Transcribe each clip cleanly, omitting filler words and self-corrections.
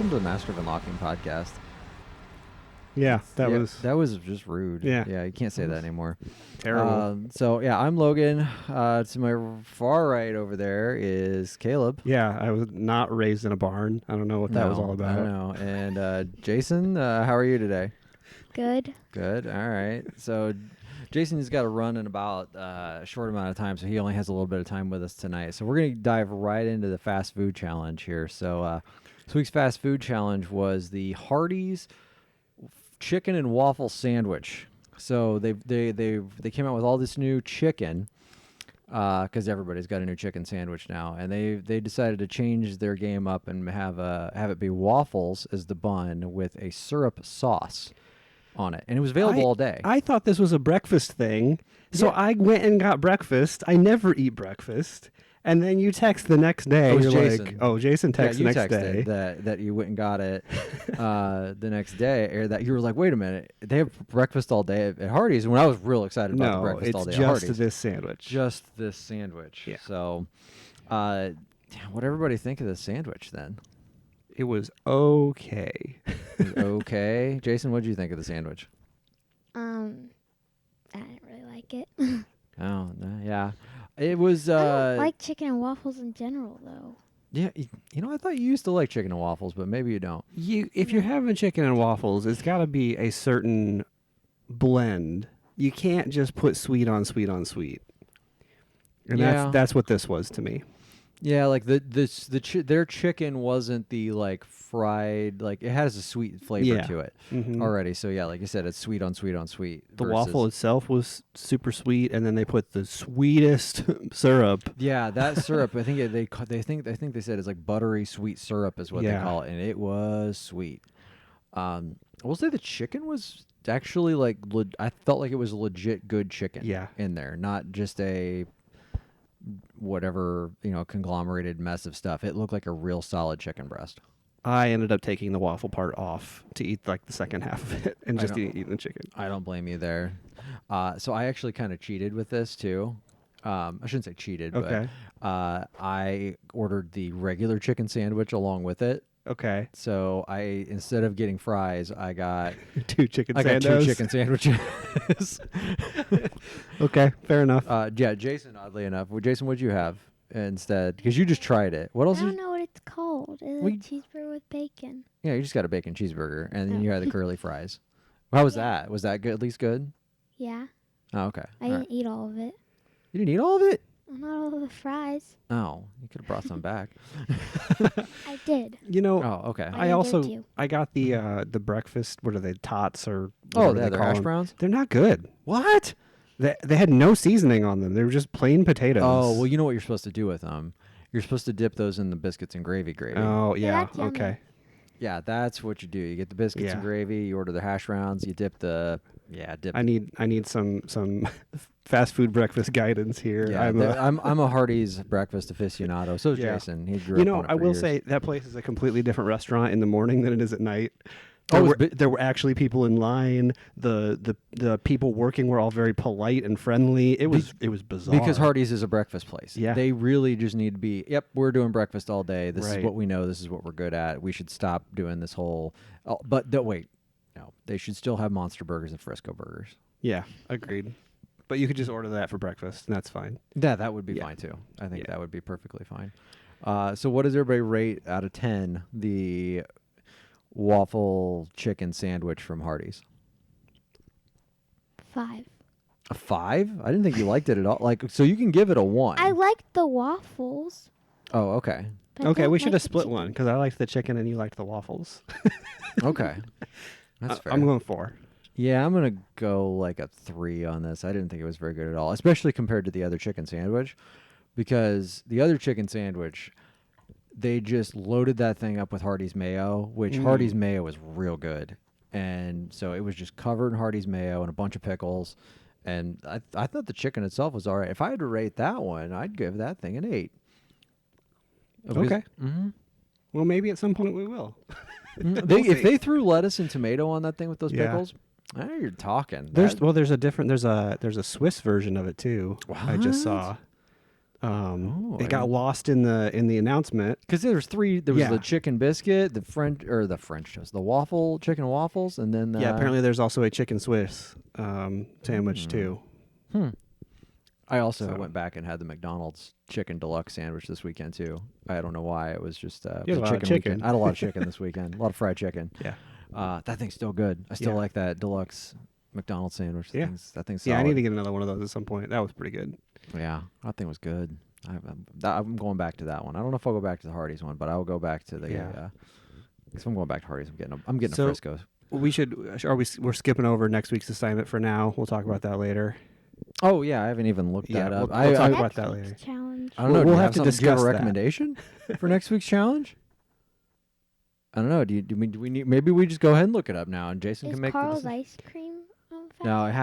welcome to the Master of Unlocking podcast. Yeah, that was just rude. Yeah, you can't say that anymore. terrible. I'm Logan. To my far right over there is Caleb. Yeah, I was not raised in a barn. I don't know what that was all about. I don't know. And Jason, how are you today? Good. Good. All right. So Jason's got to run in about a short amount of time, so he only has a little bit of time with us tonight. So we're going to dive right into the fast food challenge here. So this week's fast food challenge was the Hardee's chicken and waffle sandwich. So they came out with all this new chicken because everybody's got a new chicken sandwich now, and they decided to change their game up and have it be waffles as the bun with a syrup sauce on it, and it was available all day. I thought this was a breakfast thing, so I went and got breakfast. I never eat breakfast. And then you text the next day. You're Jason. like, oh, Jason texted the next day. That you went and got it the next day, or that you were like, wait a minute, they have breakfast all day at Hardee's. And when I was real excited about the breakfast all day at Hardee's. Just this sandwich. Just this sandwich. Yeah. So, what'd everybody think of the sandwich then? It was okay. Okay. Jason, what'd you think of the sandwich? I didn't really like it. Oh, yeah. It was. I don't like chicken and waffles in general, though. Yeah, I thought you used to like chicken and waffles, but maybe you don't. If you're having chicken and waffles, it's got to be a certain blend. You can't just put sweet on sweet on sweet. And that's what this was to me. Yeah, like their chicken wasn't the like fried, like it has a sweet flavor to it already. So yeah, like you said, it's sweet on sweet on sweet. The waffle itself was super sweet, and then they put the sweetest syrup. Yeah, that syrup. I think they said it's like buttery sweet syrup is what they call it, and it was sweet. I will say the chicken was actually like I felt like it was legit good chicken. In there, not just a whatever conglomerated mess of stuff. It looked like a real solid chicken breast. I ended up taking the waffle part off to eat like the second half of it and just eating the chicken. I don't blame you there. So I actually kind of cheated with this too. I shouldn't say cheated, but I ordered the regular chicken sandwich along with it. Okay. So instead of getting fries, I got two chicken sandwiches. Okay, fair enough. Jason, oddly enough. Jason, what'd you have instead? Because you just tried it. What else? I don't know what it's called. It's a cheeseburger with bacon. Yeah, you just got a bacon cheeseburger, and then you had the curly fries. How was that? Was that good? At least good? Yeah. Oh, okay. I didn't eat all of it. You didn't eat all of it? Not all of the fries. Oh, you could have brought some back. I did. Oh, okay. I got the breakfast. What are they? Tots or they're hash browns. They're not good. What? They had no seasoning on them. They were just plain potatoes. Oh well, you know what you're supposed to do with them. You're supposed to dip those in the biscuits and gravy. Oh yeah. Okay. Yeah, that's what you do. You get the biscuits and gravy. You order the hash browns. You dip the dip. I need some fast food breakfast guidance here. Yeah, I'm a Hardee's breakfast aficionado. So is Jason. He grew up on it I for will years. say that place is a completely different restaurant in the morning than it is at night. There were actually people in line. The people working were all very polite and friendly. It was bizarre. Because Hardee's is a breakfast place. Yeah. They really just need to be, we're doing breakfast all day. This is what we know. This is what we're good at. We should stop doing this whole... No, they should still have Monster Burgers and Frisco Burgers. Yeah, agreed. But you could just order that for breakfast, and that's fine. Yeah, that would be fine, too. I think that would be perfectly fine. So what does everybody rate out of 10 the waffle chicken sandwich from Hardee's? 5. A 5? I didn't think you liked it at all. So you can give it a 1. I liked the waffles. Oh, okay. Okay, we should have split one because I liked the chicken and you liked the waffles. Okay. That's fair. I'm going 4. Yeah, I'm going to go like a 3 on this. I didn't think it was very good at all, especially compared to the other chicken sandwich, because the other chicken sandwich, they just loaded that thing up with Hardee's mayo, which Hardee's mayo is real good. And so it was just covered in Hardee's mayo and a bunch of pickles. And I thought the chicken itself was all right. If I had to rate that one, I'd give that thing an 8. Okay. Well, maybe at some point we will. If they threw lettuce and tomato on that thing with those pickles, you're talking. There's a Swiss version of it too. What? I just saw. It got lost in the announcement. Because there's three. There was Yeah. the chicken biscuit, the French toast, the waffle, chicken waffles, and then Apparently there's also a chicken Swiss sandwich too. I also So- went back and had the McDonald's chicken deluxe sandwich this weekend too. I don't know why. It was just it You was had a lot a of chicken chicken. weekend. I had a lot of chicken this weekend. A lot of fried chicken. Yeah. That thing's still good. I still Yeah. like that deluxe McDonald's sandwich. Yeah. That thing's Yeah, I solid. need to get another one of those at some point. That was pretty good. Yeah, that thing was good. I'm going back to that one. I don't know if I'll go back to the Hardee's one, but I will go back to the. Yeah. Because I'm going back to Hardee's. I'm getting So- a Frisco's. We should. We're skipping over next week's assignment for now. We'll talk about that later. Oh yeah, I haven't even looked Yeah, that up. we'll talk I, about that Next later. week's challenge. I don't know. We'll do you have to something- do you have discuss a that. recommendation for next week's challenge? I don't know. Do we need? Maybe we just go ahead and look it up now, and Jason Is can make Carl's the decision. ice cream on No, it fast?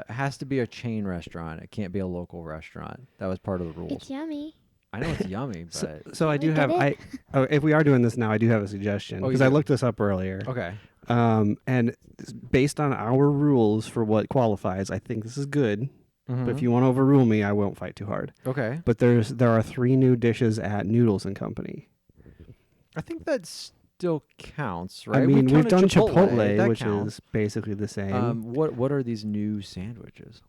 has to be a chain restaurant. It can't be a local restaurant. That was part of the rules. It's yummy. I know it's yummy, but So I do We have. did If we are doing this now, I do have a suggestion Oh, you because I do? looked this up earlier. okay. And based on our rules for what qualifies, I think this is good. But if you want to overrule me, I won't fight too hard. okay, But there are 3 new dishes at Noodles and Company. I think that still counts, right? I mean, we've done Chipotle, that which counts. is basically the same. What are these new sandwiches?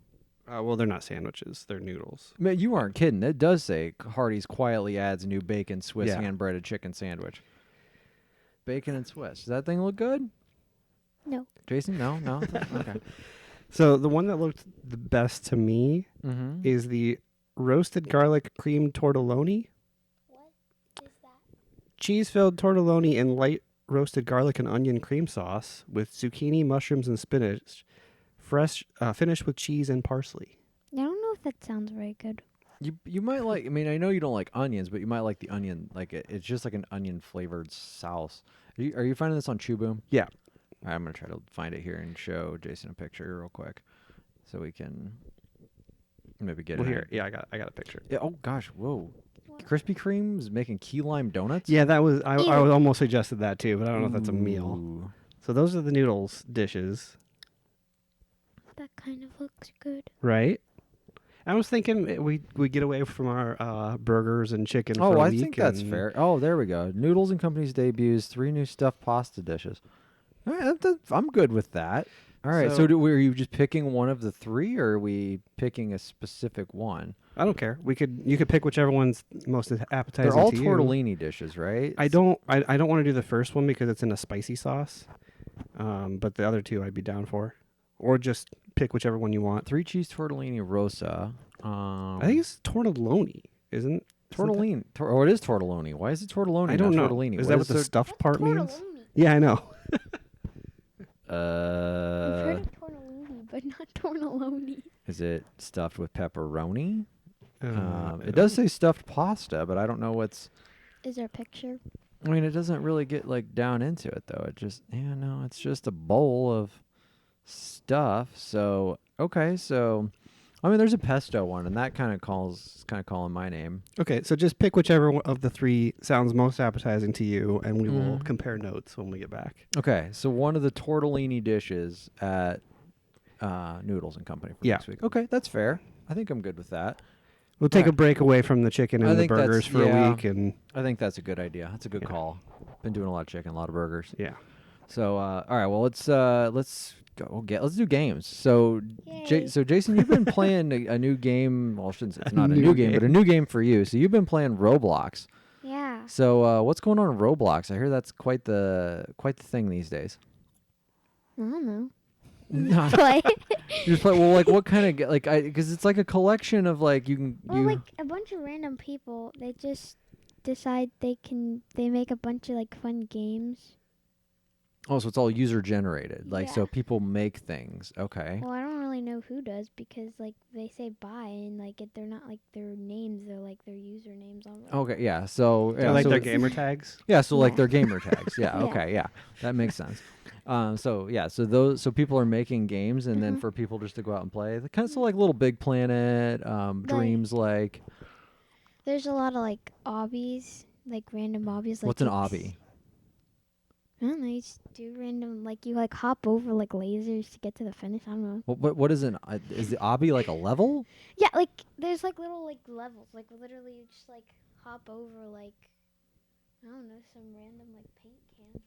Well, they're not sandwiches; they're noodles. Man, you aren't kidding. It does say Hardee's quietly adds new bacon Swiss Yeah. hand breaded chicken sandwich. Bacon and Swiss. Does that thing look good? No. Jason? No? Okay. So the one that looked the best to me Mm-hmm. is the roasted garlic cream tortelloni. What is that? Cheese-filled tortelloni in light roasted garlic and onion cream sauce with zucchini, mushrooms, and spinach, fresh finished with cheese and parsley. I don't know if that sounds very good. You might like. I mean, I know you don't like onions, but you might like the onion. Like it's just like an onion flavored sauce. Are you finding this on Chew Boom? Yeah. All right, I'm gonna try to find it here and show Jason a picture real quick, so we can maybe get Well, it. here, yeah, I got a picture. Yeah, oh gosh, whoa! Krispy Kreme's making key lime donuts. Yeah, that was I Ew. almost suggested that too, but I don't know if that's a meal. Ooh. So those are the noodles dishes, That kind of looks good. right? I was thinking we get away from our burgers and chicken. Oh, for a I week think that's and- fair. Oh, there we go. Noodles and Company's debuts 3 new stuffed pasta dishes. All right, I'm good with that. All right, so So- are you just picking one of the 3, or are we picking a specific one? I don't care. You could pick whichever one's most appetizing. They're all to you. tortellini dishes, right? I don't want to do the first one because it's in a spicy sauce. But the other 2 I'd be down for, or just pick whichever one you want. 3 cheese tortellini rosa. I think it's tortelloni, isn't tortellini. It is tortelloni. Why is it tortelloni? I don't not know. Tortellini? Is that what the their- stuffed part means? Tortellini. Yeah, I know. I've heard of tortellini, but not tortelloni. Is it stuffed with pepperoni? I It does say stuffed pasta, but I don't know what's. Is there a picture? I mean, it doesn't really get like down into it though. It just, it's just a bowl of stuff. So okay, so I mean, there's a pesto one, and that kind of calling my name. Okay, so just pick whichever one of the 3 sounds most appetizing to you, and we will Mhm. compare notes when we get back. Okay, so one of the tortellini dishes at Noodles and Company for Yeah. next week. Okay, that's fair. I think I'm good with that. We'll take Right. a break away from the chicken I and the think that's- burgers for yeah. a week, and I think that's a good idea. That's a good Yeah. call. Been doing a lot of chicken, a lot of burgers. yeah. So all right, well let's do games. So Yay. Jason, you've been playing a new game. Well, I shouldn't say it's A not a new new game, but a game. new game for you. So you've been playing Roblox. Yeah. So what's going on in Roblox? I hear that's quite the thing these days. I don't know. No, Play. you just play. Well, like what kind of because it's like a collection of like Well, like a bunch of random people, they just decide they make a bunch of like fun games. Oh, so it's all user generated. Like so Yeah. people make things. Okay. Well, I don't really know who does because like they say bye and like they're not like their names, they're like their usernames on. Okay. Yeah. So They're yeah, like so their it's- gamer tags. Yeah, so like Yeah. their gamer tags. Yeah, Yeah. okay, yeah. That makes sense. So people are making games and then Mhm. for people just to go out and play. The kind of like Little Big Planet, Dreams like There's a lot of like obbies, like random obbies. Like what's an it's- obby? I don't know. You just do random, like you like hop over like lasers to get to the finish. I don't know. What is an is the obby like a level? Yeah, like there's like little like levels. Like literally, you just like hop over like I don't know some random like paint can.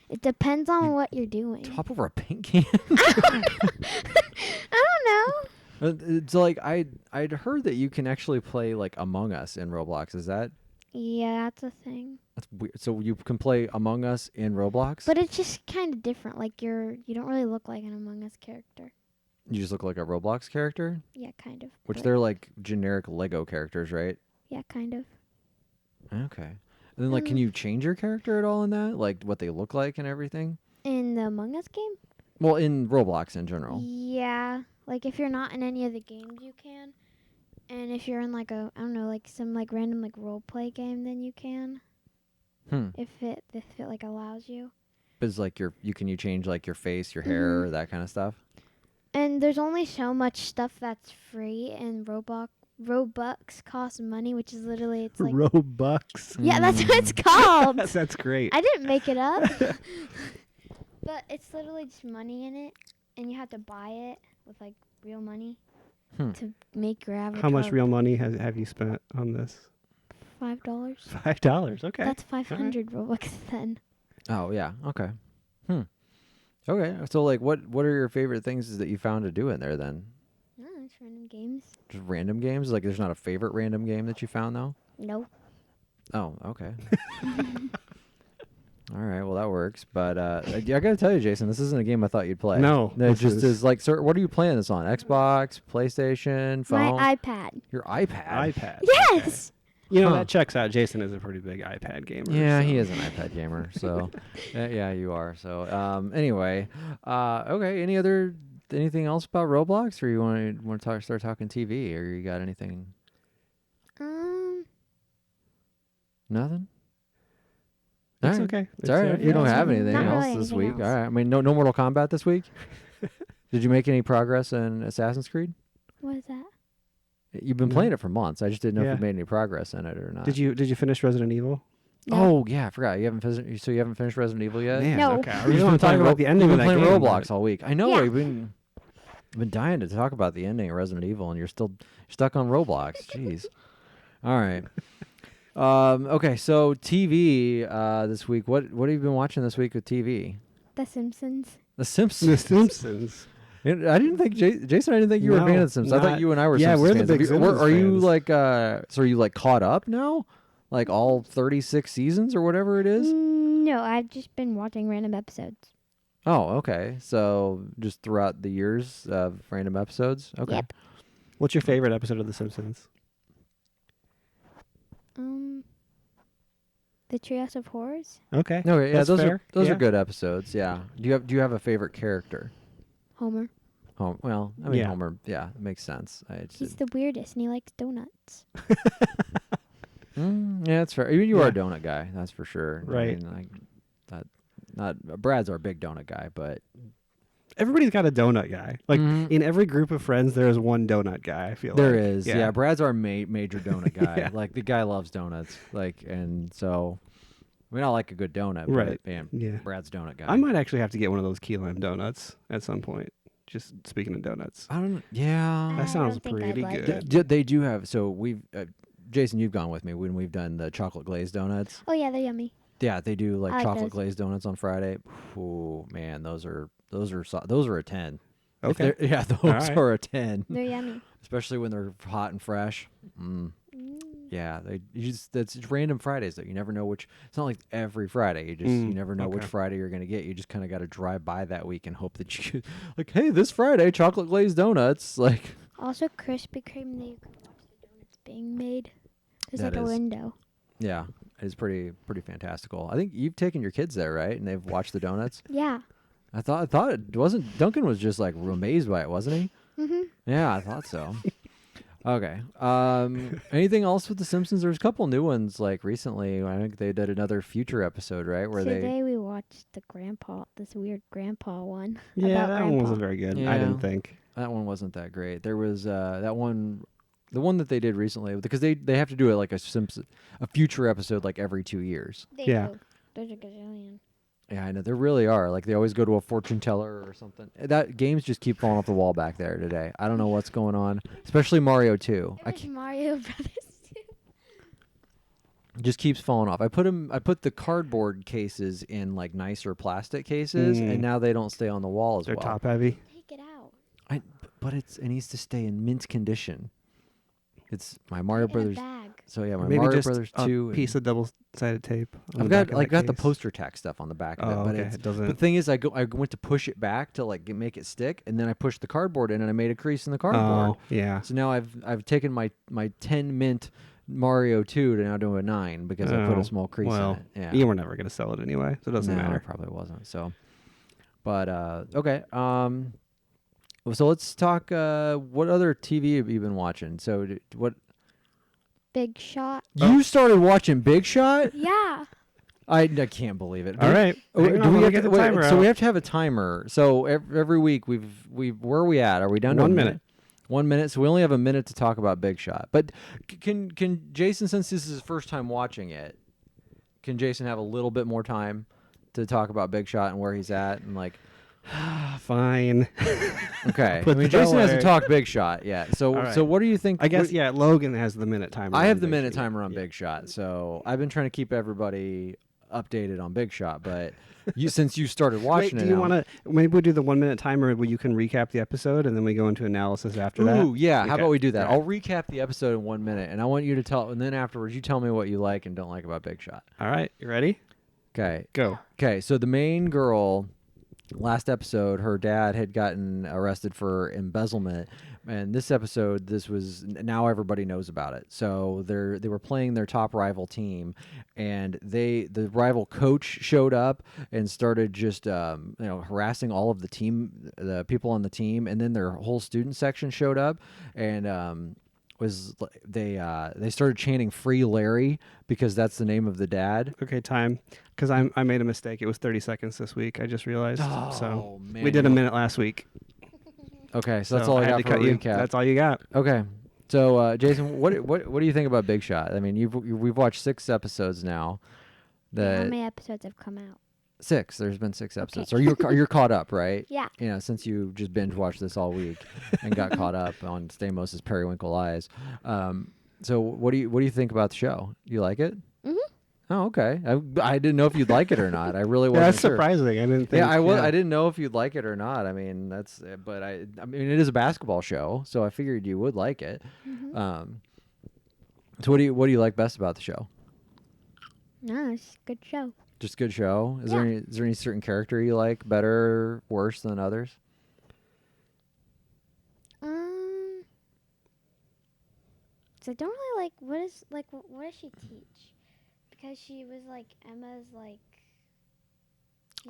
It depends on You what you're doing. Hop over a paint can? I don't know. It's like I'd heard that you can actually play like Among Us in Roblox. Is that Yeah, that's a thing. that's weird? So you can play Among Us in Roblox, But it's just kind of different. Like you don't really look like an Among Us character. you just look like a Roblox character, Yeah, kind of. which but they're like generic Lego characters, right? yeah, kind of. Okay. And then like, can Mm. you change your character at all in that? Like what they look like and everything? In the Among Us game? Well, in Roblox in general. Yeah. Like if you're not in any of the games, you can. And if you're in like a I don't know like some like random like role play game, then you can. If it like allows you. It's like you change like your face, your hair, Mhm. that kind of stuff. And there's only so much stuff that's free, and Robux costs money, which is literally it's like Robux. yeah, that's what it's called. That's great. I didn't make it up, but it's literally just money in it, and you have to buy it with like real money to make your avatar. How much real money have you spent on this? $5. $5. Okay. That's 500 Robux then. Oh yeah. Okay. Okay. So like, what are your favorite things that you found to do in there then? No, it's random games. Just random games? Like, there's not a favorite random game that you found though? No. Oh, okay. All right. Well, that works. But I gotta tell you, Jason, this isn't a game I thought you'd play. No, It this just is- is like, sir, what are you playing this on? Xbox, PlayStation, phone? My iPad. Your iPad. iPad. Yes. You know, Huh. that checks out. Jason is a pretty big iPad gamer. Yeah, so. he is an iPad gamer. So, yeah, you are. So, anyway, okay. Anything else about Roblox, or you want to start talking TV, or you got anything? Nothing. It's All right. okay. It's all right. If you don't have anything Not else really this anything week, else. all right. I mean, no Mortal Kombat this week. Did you make any progress in Assassin's Creed? What is that? You've been No. playing it for months. I just didn't know if Yeah. you made any progress in it or not. Did you finish Resident Evil? Oh yeah, I forgot. You haven't finished Resident Evil yet? Man, No. okay. I You've was been going to talk playing about the ending You've of been that playing game. Roblox all week. I know. Yeah. I've been dying to talk about the ending of Resident Evil, and you're stuck on Roblox. Jeez. All right. Okay. So TV this week. What have you been watching this week with TV? The Simpsons. The Simpsons. The Simpsons. I didn't think Jason. I didn't think you were a fan No, of the Simpsons. I thought not- you and I were. yeah, Simpsons we're the fans. big Have you- Simpsons Are you fans. like? So are you like caught up now? Like all 36 seasons or whatever it is? No, I've just been watching random episodes. Oh, okay. So just throughout the years of random episodes. Okay. Yep. What's your favorite episode of The Simpsons? The Treehouse of Horrors. Okay. Okay. Yeah, That's those fair. are those Yeah. are good episodes. Yeah. Do you have a favorite character? Homer. Well, I mean Yeah. Homer. Yeah, it makes sense. He's the weirdest, and he likes donuts. yeah, that's fair. You are Yeah. a donut guy. That's for sure. Right. I mean, like, not Brad's our big donut guy, but Everybody's got a donut guy. Like Mhm. in every group of friends, there is one donut guy. I feel there like. is. Yeah. Brad's our major donut guy. Yeah. Like the guy loves donuts. Like, and so I mean, I like a good donut. Right. But, man, Yeah. Brad's donut guy. I might actually have to get one of those key lime donuts at some point. Just speaking of donuts. I don't. Yeah. That sounds don't think I'd pretty like good. it. They do have. So we've, Jason, you've gone with me when we've done the chocolate glazed donuts. Oh yeah, they're yummy. Yeah, they do like I like chocolate those. glazed donuts on Friday. Oh man, those are a 10. If Okay. they're- yeah, those right. are a 10, They're yummy. especially when they're hot and fresh. Yeah, that's random Fridays though. You never know which. It's not like every Friday. You never know which okay. Friday you're gonna get. You just kind of got to drive by that week and hope that you like, hey, this Friday chocolate glazed donuts. Like Also, Krispy Kreme. They can watch the donuts being made. There's That like a is- window. yeah, it's pretty fantastical. I think you've taken your kids there, right? And they've watched the donuts. Yeah. I thought it wasn't. Duncan was just like amazed by it, wasn't he? Mhm. Yeah, I thought so. Okay. Anything else with the Simpsons? There's a couple new ones like recently. I think they did another future episode, right? Where Today we watched this weird grandpa one. Yeah, about that one grandpa. wasn't very good. Yeah. I didn't think. that one wasn't that great. There was that one, the one that they did recently because they have to do it like a future episode like every 2 years. They Yeah. do. There's a gazillion. Yeah, I know there really are. Like they always go to a fortune teller or something. That games just keep falling off the wall back there today. I don't know what's going on, especially Mario 2. It was Mario Brothers too. Just keeps falling off. I put the cardboard cases in like nicer plastic cases, and now they don't stay on the wall as They're well. top heavy. Take it out. But it needs to stay in mint condition. It's my Mario Put it Brothers. in a bag. So yeah, my Maybe Mario just Brothers a 2. piece of double-sided tape. On I've the back got of like that got the case. poster tack stuff on the back of it, but okay. it doesn't. the thing is, I went to push it back to like make it stick, and then I pushed the cardboard in, and I made a crease in the cardboard. Oh, yeah. So now I've taken my 10 mint Mario 2 to now do a 9 because I put a small crease in it. Yeah, you were never gonna sell it anyway, so it doesn't no, matter. it probably wasn't. So, but okay. So let's talk. What other TV have you been watching? So what? Big Shot. You started watching Big Shot? Yeah. I can't believe it. All right. Hang on, Do we let me have get to the timer So out. we have to have a timer. So every week we've where are we at? Are we down to 1 a minute? 1 minute. So we only have a minute to talk about Big Shot. But can Jason, since this is his first time watching it, can Jason have a little bit more time to talk about Big Shot and where he's at and like? Fine. Okay. I Put mean, that Jason hasn't away. talked Big Shot yet. So All right. so what do you think? I guess what- yeah. Logan has the minute timer. I on have the Big minute Shot. timer on Yeah. Big Shot, so I've been trying to keep everybody updated on Big Shot. But since you started Wait, watching do it, you now- want to? Maybe we do the 1 minute timer where you can recap the episode and then we go into analysis after that. Ooh, yeah. How Okay. about we do that? All right. I'll recap the episode in 1 minute, and I want you to tell, and then afterwards you tell me what you like and don't like about Big Shot. All right, you ready? Okay. Go. Okay. So the main girl, last episode, her dad had gotten arrested for embezzlement, and this episode, now everybody knows about it. So they were playing their top rival team, and the rival coach showed up and started just harassing all of the people on the team, and then their whole student section showed up and they started chanting "Free Larry" because that's the name of the dad. Okay, time. Because I made a mistake. It was 30 seconds this week. I just realized. So man, we did a minute last week. Okay, so that's all I had got to for a cut you. recap. That's all you got. Okay. So, Jason, what do you think about Big Shot? I mean, we've watched 6 episodes now. How many episodes have come out? 6. There's been 6 episodes. Okay. So you're caught up, right? Yeah. You know, since you just binge watched this all week and got caught up on Stamos' Periwinkle Eyes. So what do you think about the show? You like it? Mhm. Oh, okay. I didn't know if you'd like it or not. I really wasn't That's sure. surprising. I didn't think. Yeah, I didn't know if you'd like it or not. I mean, but I mean, it is a basketball show, so I figured you would like it. So what do you like best about the show? No, it's a good show. Just a good show. Is Yeah. there any certain character you like better, worse than others? So I don't really like what does she teach? Because she was like Emma's like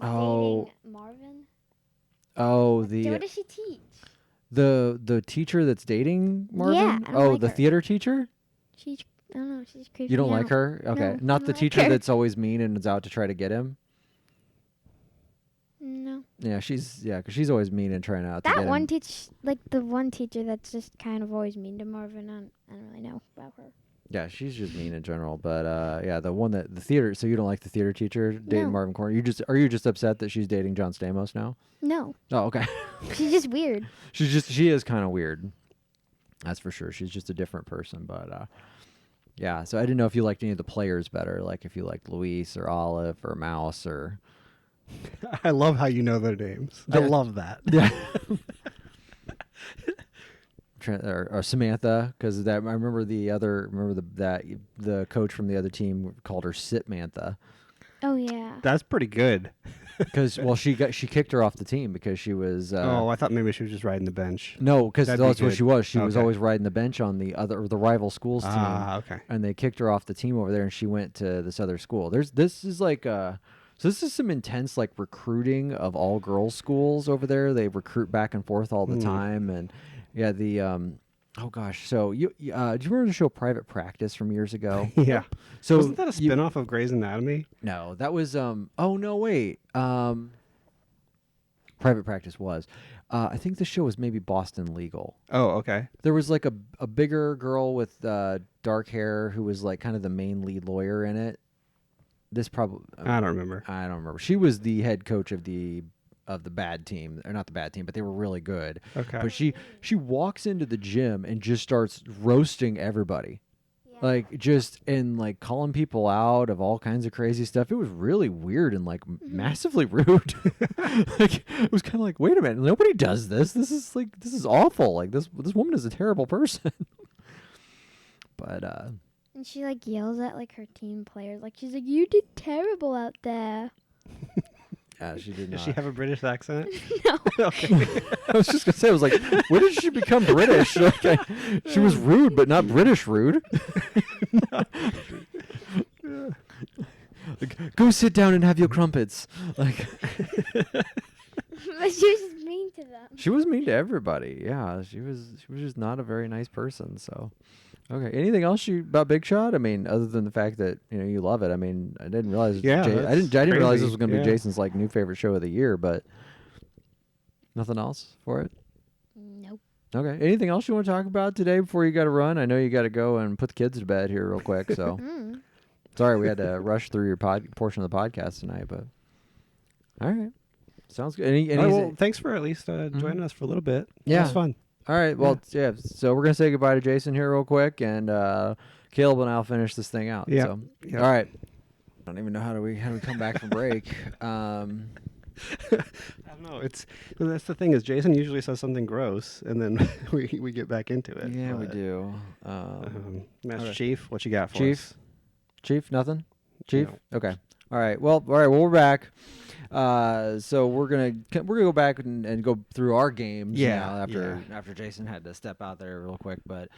Oh. dating Marvin. Oh, What does she teach? the teacher that's dating Marvin? Yeah, I don't oh, like the her. theater teacher? She's I don't know. She's creepy. You don't like her? Okay, No, I not don't the like teacher her. that's always mean and is out to try to get him. No. Yeah, because she's always mean and trying out to That get one him. the one teacher that's just kind of always mean to Marvin. I don't really know about her. Yeah, she's just mean in general. But yeah, the one that the theater. So you don't like the theater teacher dating No. Marvin Corner? Are you just upset that she's dating John Stamos now? No, Oh, okay. she's just weird. She is kind of weird. That's for sure. She's just a different person. But yeah. So I didn't know if you liked any of the players better, like if you liked Luis or Olive or Mouse or. I love how you know their names. I Yeah. love that. Yeah. Or Samantha, because that I remember the coach from the other team called her Sitmantha, Oh yeah. That's pretty good. because she kicked her off the team because she was I thought maybe she was just riding the bench. no, because That'd be that's what good. she was. She was Okay. always riding the bench on the rival school's team, Okay. and they kicked her off the team over there, and she went to this other school. This is some intense like recruiting of all girls schools over there. They recruit back and forth all the time, and yeah, the oh gosh. So do you remember the show Private Practice from years ago? Yeah. So Wasn't that a spin-off of Grey's Anatomy? no, that was oh no, wait. Private Practice was. I think the show was maybe Boston Legal. Oh, okay. There was like a bigger girl with dark hair who was like kind of the main lead lawyer in it. this probably I don't remember. I don't remember. She was the head coach of the bad team, or not the bad team, but they were really good. Okay. But she walks into the gym and just starts roasting everybody. Yeah. Like just and like calling people out of all kinds of crazy stuff. It was really weird and like massively rude. Like it was kind of like, wait a minute, nobody does this. This is awful. Like this woman is a terrible person. But And she like yells at like her team players. Like she's like, "You did terrible out there." yeah, she did not. Does she have a British accent? No. Okay. I was just gonna say, I was like, when did she become British? Like, she was rude, but not British rude. Like, go sit down and have your crumpets. Like, But she was just mean to them. she was mean to everybody. Yeah, she was just not a very nice person. So, okay. Anything else about Big Shot? I mean, other than the fact that you love it. I mean, I didn't realize. Yeah, I didn't realize this crazy. was gonna be Yeah. Jason's like new favorite show of the year. But nothing else for it. Nope. Okay. Anything else you want to talk about today before you got to run? I know you got to go and put the kids to bed here real quick. So sorry we had to rush through your portion of the podcast tonight, but all right, sounds good. All right, well, thanks for at least joining us for a little bit. Yeah. It was fun. all right. Well, yeah. So we're gonna say goodbye to Jason here real quick, and Caleb and I'll finish this thing out. Yeah. So, Yeah. all right. I don't even know how do we come back from break. I don't know. That's the thing is Jason usually says something gross, and then we get back into it. Yeah, we but, do. Master okay. Chief, what you got for Chief? us? Chief, nothing? Chief? No. Okay. All right. Well, we're back. So we're gonna go back and go through our games. Yeah, now after Jason had to step out there real quick, but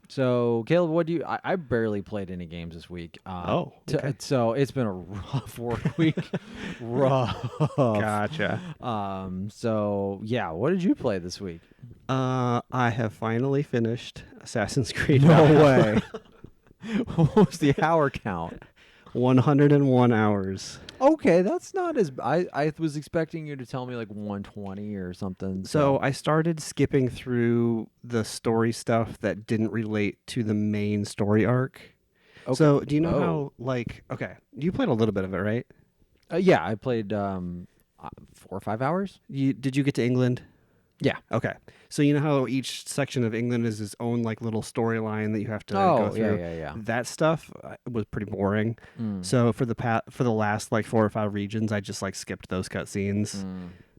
so Caleb, what do you? I barely played any games this week. Okay. So it's been a rough work week. Rough. Gotcha. So yeah, what did you play this week? I have finally finished Assassin's Creed. No Valhalla. way. What was the hour count? 101 hours. Okay, that's not as I was expecting you to tell me like 120 or something. So I started skipping through the story stuff that didn't relate to the main story arc. Okay. So do you know how okay, you played a little bit of it, right? Yeah, I played 4 or 5 hours. Did you get to England? Yeah. Okay. So you know how each section of England is its own like little storyline that you have to go through. Yeah. That stuff was pretty boring. Mm. So for the last like 4 or 5 regions, I just like skipped those cutscenes.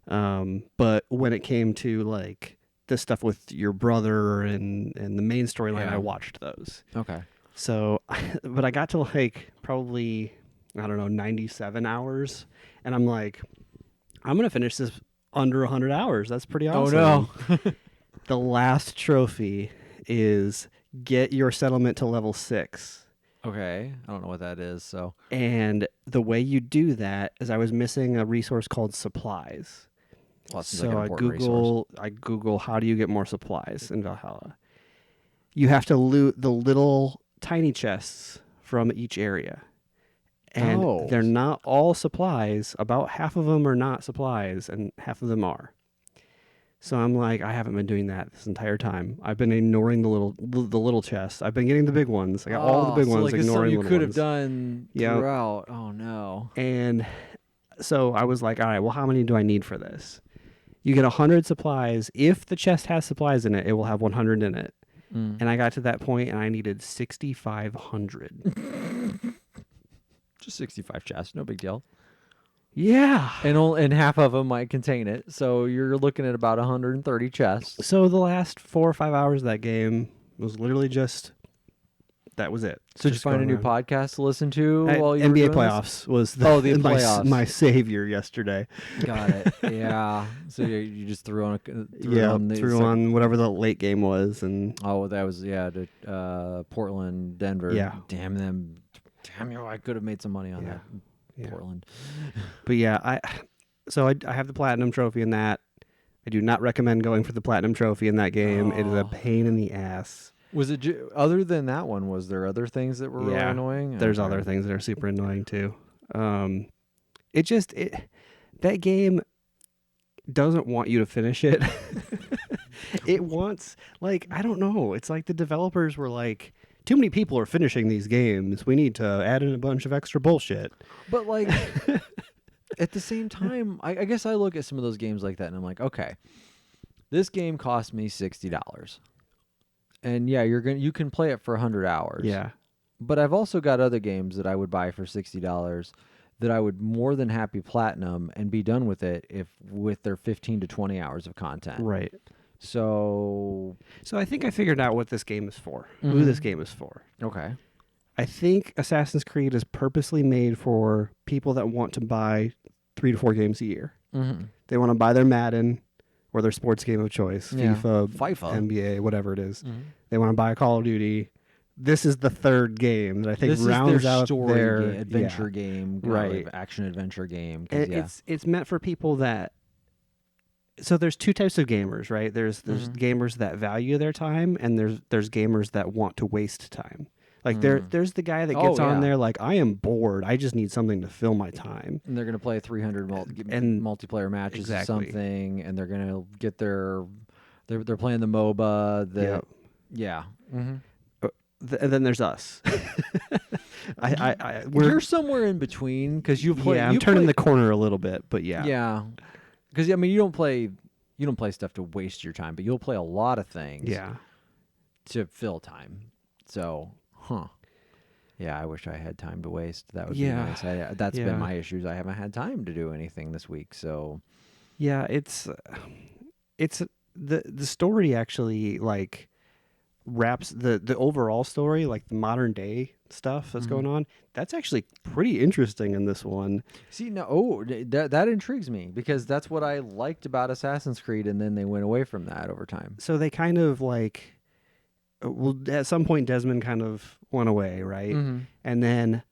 But when it came to like the stuff with your brother and the main storyline, Yeah. I watched those. Okay. So, but I got to like probably, I don't know, 97 hours. And I'm like, I'm going to finish this under 100 hours. That's pretty awesome. Oh, no. The last trophy is get your settlement to level 6. Okay. I don't know what that is. So. And the way you do that is I was missing a resource called supplies. Well, that seems So like an I important resource. Google how do you get more supplies in Valhalla. You have to loot the little tiny chests from each area. And they're not all supplies. About half of them are not supplies, and half of them are. So I'm like, I haven't been doing that this entire time. I've been ignoring the little chests. I've been getting the big ones. I got all the big ones, like ignoring you little could have ones. done Yep. throughout. Oh no. And so I was like, all right, well, how many do I need for this? You get 100 supplies. If the chest has supplies in it, it will have 100 in it. And I got to that point, and I needed 6,500. Just 65 chests, no big deal. Yeah. And half of them might contain it, so you're looking at about 130 chests. So the last 4 or 5 hours of that game was literally just, that was it. So did you Just find a going new around. podcast to listen to while you were NBA doing this? playoffs was the playoffs. my savior yesterday. Got it. Yeah. So you just threw on Threw on whatever the late game was, and Oh, that was Portland, Denver. Yeah. Damn them. Damn you! I could have made some money on that. Yeah. Portland. But yeah, I have the platinum trophy in that. I do not recommend going for the platinum trophy in that game. It is a pain in the ass. Was it other than that one? Was there other things that were really annoying? There's Okay. other things that are super annoying too. That game doesn't want you to finish it. It wants, like, I don't know. It's like the developers were like, too many people are finishing these games. We need to add in a bunch of extra bullshit. But like, at the same time, I guess I look at some of those games like that, and I'm like, okay, this game cost me $60, and yeah, you can play it for 100 hours. Yeah. But I've also got other games that I would buy for $60 that I would more than happy platinum and be done with it with their 15 to 20 hours of content. Right. So I think I figured out what this game is for. Who this game is for. Okay. I think Assassin's Creed is purposely made for people that want to buy 3 to 4 games a year. Mm-hmm. They want to buy their Madden or their sports game of choice, Yeah. FIFA, NBA, whatever it is. Mm-hmm. They want to buy a Call of Duty. This is the third game that I think This rounds is their out story their game, adventure game, right? Action adventure game. It's meant for people that. So there's two types of gamers, right? There's gamers that value their time, and there's gamers that want to waste time. Like there's the guy that gets on there like, I am bored. I just need something to fill my time. And they're going to play 300 multiplayer matches or something, and they're going to get they're playing the MOBA. Yeah. Mm-hmm. And then there's us. You're somewhere in between because you play. Yeah, I'm turning the corner a little bit, but yeah. Yeah, because I mean, you don't play stuff to waste your time, but you'll play a lot of things. Yeah. To fill time. So, yeah, I wish I had time to waste. That would be nice. That's been my issues. I haven't had time to do anything this week. So, yeah, it's the story actually like wraps the overall story, like the modern day stuff that's going on. That's actually pretty interesting in this one. See, that intrigues me because that's what I liked about Assassin's Creed, and then they went away from that over time. So they kind of like, well, at some point Desmond kind of went away, right? Mm-hmm. And then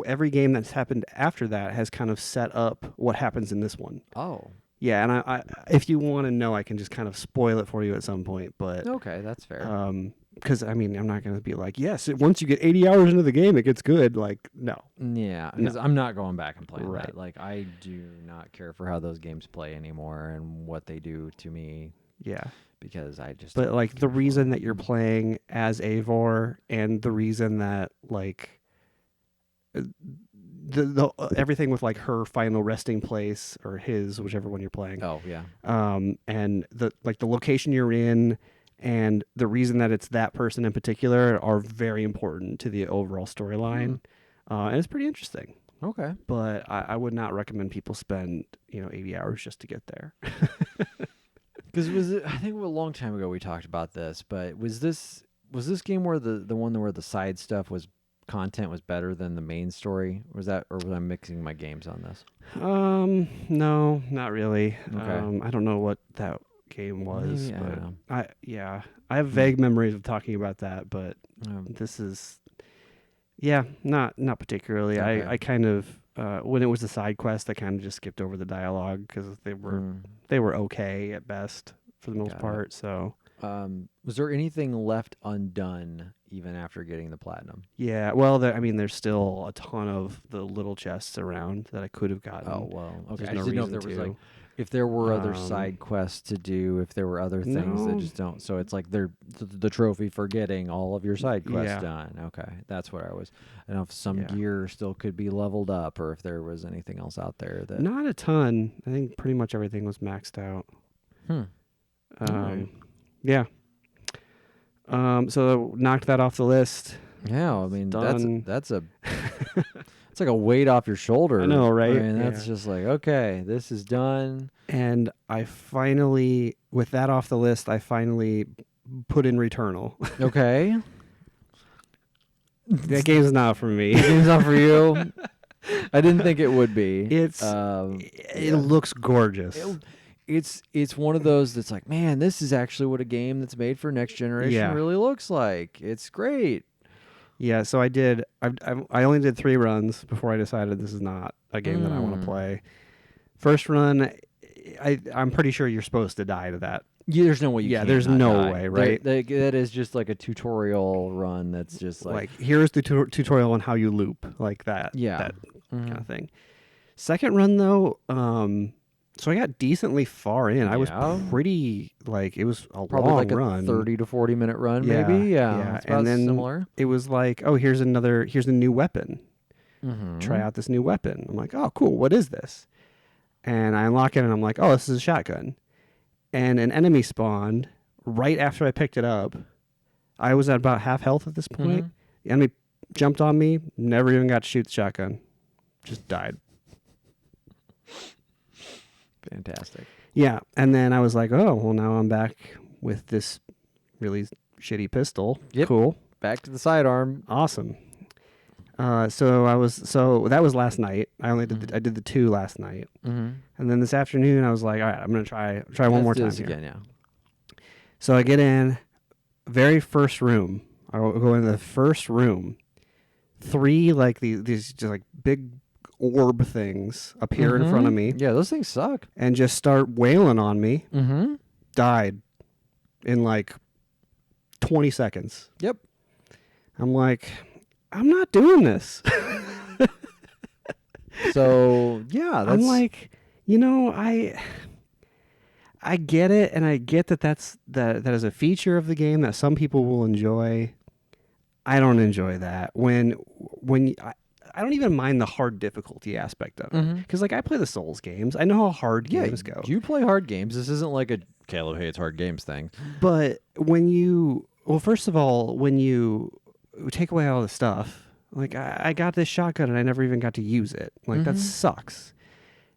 every game that's happened after that has kind of set up what happens in this one. Oh. Yeah, and I if you want to know, I can just kind of spoil it for you at some point. But okay, that's fair. Because I mean, I'm not going to be like, yes, once you get 80 hours into the game, it gets good. Like, no. Yeah, because I'm not going back and playing that. Like, I do not care for how those games play anymore and what they do to me. Yeah. Because I just. But like the reason that you're playing as Eivor, and the reason that like. The everything with like her final resting place or his, whichever one you're playing. Oh yeah. And the location you're in and the reason that it's that person in particular are very important to the overall storyline. And it's pretty interesting. Okay. But I would not recommend people spend 80 hours just to get there. Because I think a long time ago we talked about this, but was this game where the one where the side stuff content was better than the main story? Or was I mixing my games on this? No, not really. Okay. I don't know what that game was. Maybe, but I have vague memories of talking about that, but this is not particularly. Okay. I kind of when it was a side quest, I kind of just skipped over the dialogue because they were okay at best for the most part. So was there anything left undone even after getting the platinum? Yeah, well, there's still a ton of the little chests around that I could have gotten. Oh, well, okay. There's I no just didn't know if there were other side quests to do, if there were other things that just don't. So it's like they're the trophy for getting all of your side quests done. Okay, that's what I don't know if some gear still could be leveled up or if there was anything else out there that. Not a ton. I think pretty much everything was maxed out. Yeah. So knocked that off the list. Yeah, I mean that's a it's like a weight off your shoulder. I know, right? I mean, that's just like, okay, this is done. And I finally, with that off the list, I finally put in Returnal. Okay. That game's not for me. The game's not for you. I didn't think it would be. It looks gorgeous. It's one of those that's like, man, this is actually what a game that's made for next generation really looks like. It's great. Yeah, so I only did 3 runs before I decided this is not a game that I want to play. First run, I'm pretty sure you're supposed to die to that. Yeah, there's no way you can. There's no way, right? That is just like a tutorial run that's just like here's the tutorial on how you loop, like that. Yeah. That kind of thing. Second run, though, So I got decently far in. I was Yeah. pretty like it was a Probably long like run. a 30 to 40 minute run, Yeah, maybe. Yeah, yeah. it's about And then similar. it was like, oh, here's a new weapon. Mm-hmm. Try out this new weapon. I'm like, oh, cool. What is this? And I unlock it, and I'm like, oh, this is a shotgun. And an enemy spawned right after I picked it up. I was at about half health at this point. Mm-hmm. The enemy jumped on me. Never even got to shoot the shotgun. Just died. Fantastic. Yeah, and then I was like, oh, well, now I'm back with this really shitty pistol. Yep. Cool. Back to the sidearm. Awesome. So that was last night. I did the 2 last night, Mm-hmm. and then this afternoon I was like, all right, I'm gonna try one more time here. Again, yeah. So I get in, very first room. I go into the first room. 3 like these just like big orb things appear in front of me. Yeah, those things suck. And just start wailing on me. Mm-hmm. Died in like 20 seconds. Yep. I'm like, I'm not doing this. So yeah, that's I'm like, I get it, and I get that is a feature of the game that some people will enjoy. I don't enjoy that I don't even mind the hard difficulty aspect of it, because like I play the Souls games. I know how hard games go. You play hard games. This isn't like a Caleb hates hard games thing. But first of all, when you take away all the stuff, like I got this shotgun and I never even got to use it. Like that sucks.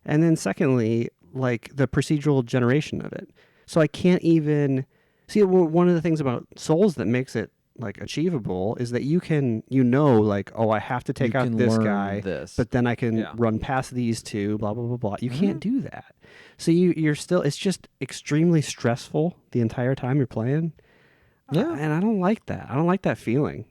And then secondly, like the procedural generation of it. So I can't even see one of the things about Souls that makes it like achievable is that you can, like, oh, I have to take out this guy, but then I can run past these 2, blah, blah, blah, blah. You can't do that. So you're still, it's just extremely stressful the entire time you're playing. Yeah. And I don't like that. I don't like that feeling.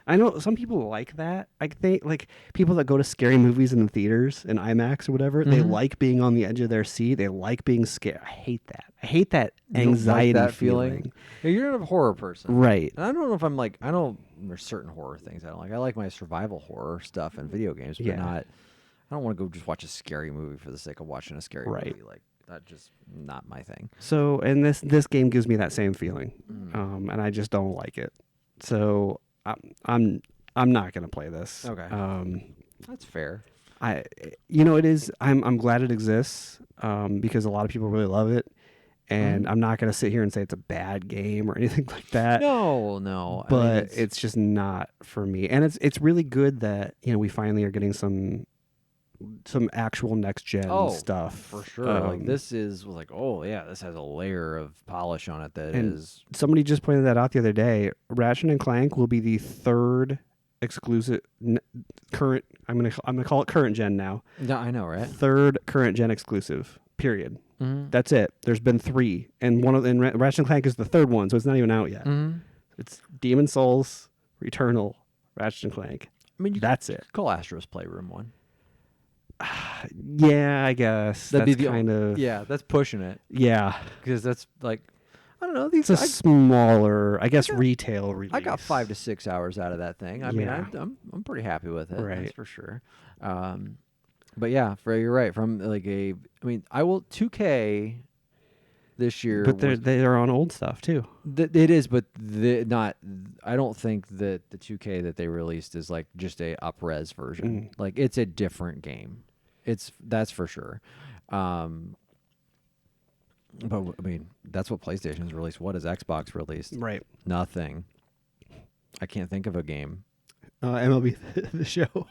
I know some people like that. I think like people that go to scary movies in the theaters in IMAX or whatever, they like being on the edge of their seat. They like being scared. I hate that. I hate that anxiety that feeling. Yeah, you're not a horror person. Right. And I don't know if I'm like, there's certain horror things I don't like. I like my survival horror stuff in video games, but I don't want to go just watch a scary movie for the sake of watching a scary movie. Like, that's just not my thing. So, and this game gives me that same feeling. And I just don't like it. So I'm not gonna play this. Okay. That's fair. It is. I'm glad it exists because a lot of people really love it, and I'm not gonna sit here and say it's a bad game or anything like that. No. But it's just not for me, and it's really good that we finally are getting some actual next gen stuff for sure. Like this is like, oh yeah, this has a layer of polish on it that is. Somebody just pointed that out the other day. Ratchet and Clank will be the 3rd exclusive current. I'm gonna call it current gen now. Yeah, I know, right? 3rd current gen exclusive. Period. Mm-hmm. That's it. There's been 3, and Ratchet and Clank is the 3rd one, so it's not even out yet. Mm-hmm. It's Demon Souls, Returnal, Ratchet and Clank. I mean, that's it. Call Astro's Playroom one. Yeah, I guess That'd that's be kind of that's pushing it. Yeah, because that's like, I don't know. It's a smaller, I guess, retail release. I got 5 to 6 hours out of that thing. I mean, I'm pretty happy with it. Right, that's for sure. But yeah, you're right. From like I will 2K this year, but they're on old stuff too. It is, but not. I don't think that the 2K that they released is like just a up-res version. Like it's a different game. That's for sure. But I mean, that's what PlayStation's released. What has Xbox released? Right. Nothing. I can't think of a game. MLB the Show.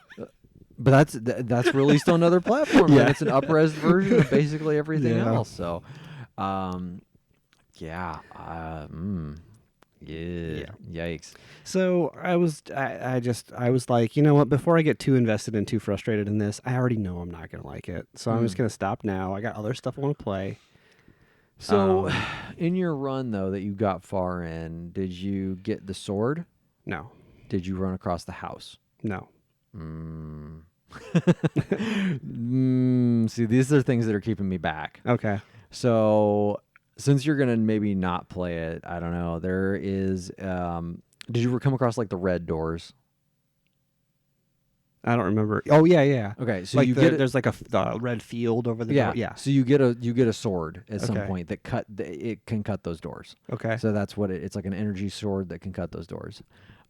But that's released on other platforms. Yeah. And it's an up-res version of basically everything else. So, yikes. So I was like, you know what? Before I get too invested and too frustrated in this, I already know I'm not gonna like it. So I'm just gonna stop now. I got other stuff I want to play. So, in your run though that you got far in, did you get the sword? No. Did you run across the house? No. See, these are things that are keeping me back. Okay. So, since you're gonna maybe not play it, I don't know. There is. Did you ever come across like the red doors? I don't remember. Oh yeah. Okay, so like you get there's like a red field over the door. Yeah. So you get a sword at some Okay. point that it can cut those doors. Okay. So that's what it's like, an energy sword that can cut those doors.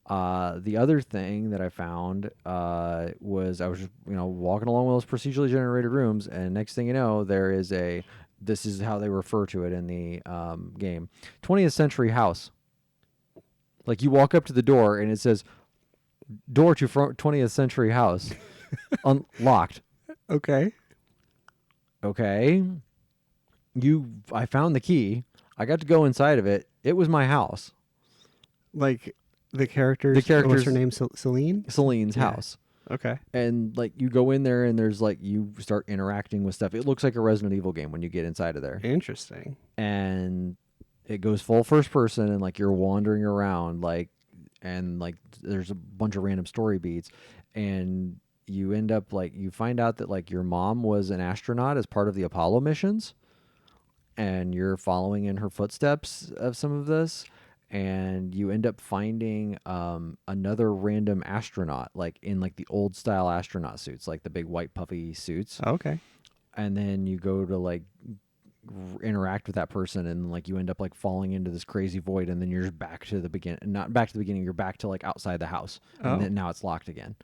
The other thing that I found was I was just, walking along with those procedurally generated rooms, and next thing you know, there is this is how they refer to it in the game, 20th century house. Like, you walk up to the door and it says, door to 20th century house, unlocked. Okay. Okay. I found the key. I got to go inside of it. It was my house. Like the characters. What's her name? Celine. Celine's house. Okay. And like, you go in there and there's like, you start interacting with stuff. It looks like a Resident Evil game when you get inside of there. Interesting. And it goes full first person, and like, you're wandering around, like, and like, there's a bunch of random story beats, and you end up like, you find out that like, your mom was an astronaut as part of the Apollo missions, and you're following in her footsteps of some of this, and you end up finding another random astronaut, like in like the old style astronaut suits, like the big white puffy suits. Okay. And then you go to like interact with that person, and like, you end up like falling into this crazy void, and then you're just back to the beginning. Not back to the beginning, you're back to like outside the house, and then now it's locked again.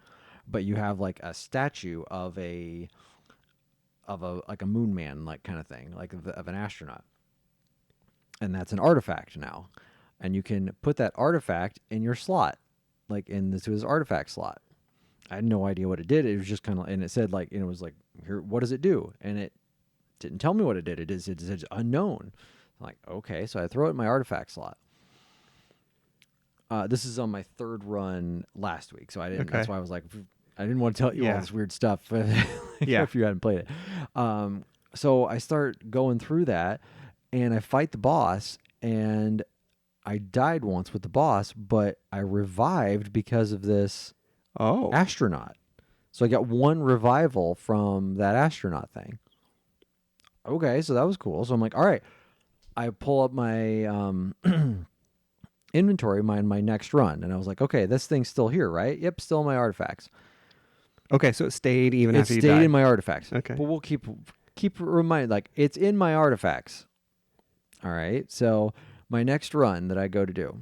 But you have like a statue of a like a moon man, like, kind of thing, like of an astronaut, and that's an artifact now, and you can put that artifact in your slot, like into his artifact slot. I had no idea what it did. It was just kind of, and it said like, and it was like, here, what does it do? And it didn't tell me what it did. It said unknown. I'm like, okay, so I throw it in my artifact slot. This is on my third run last week, so I didn't. Okay. That's why I was like, I didn't want to tell you all this weird stuff. If you hadn't played it. So I start going through that, and I fight the boss, and I died once with the boss, but I revived because of this astronaut. So I got one revival from that astronaut thing. Okay, so that was cool. So I'm like, all right. I pull up my inventory, my next run, and I was like, okay, this thing's still here, right? Yep, still in my artifacts. Okay, so it stayed even after you died. It stayed in my artifacts. Okay. But we'll keep reminding, like, it's in my artifacts. All right. So my next run that I go to do.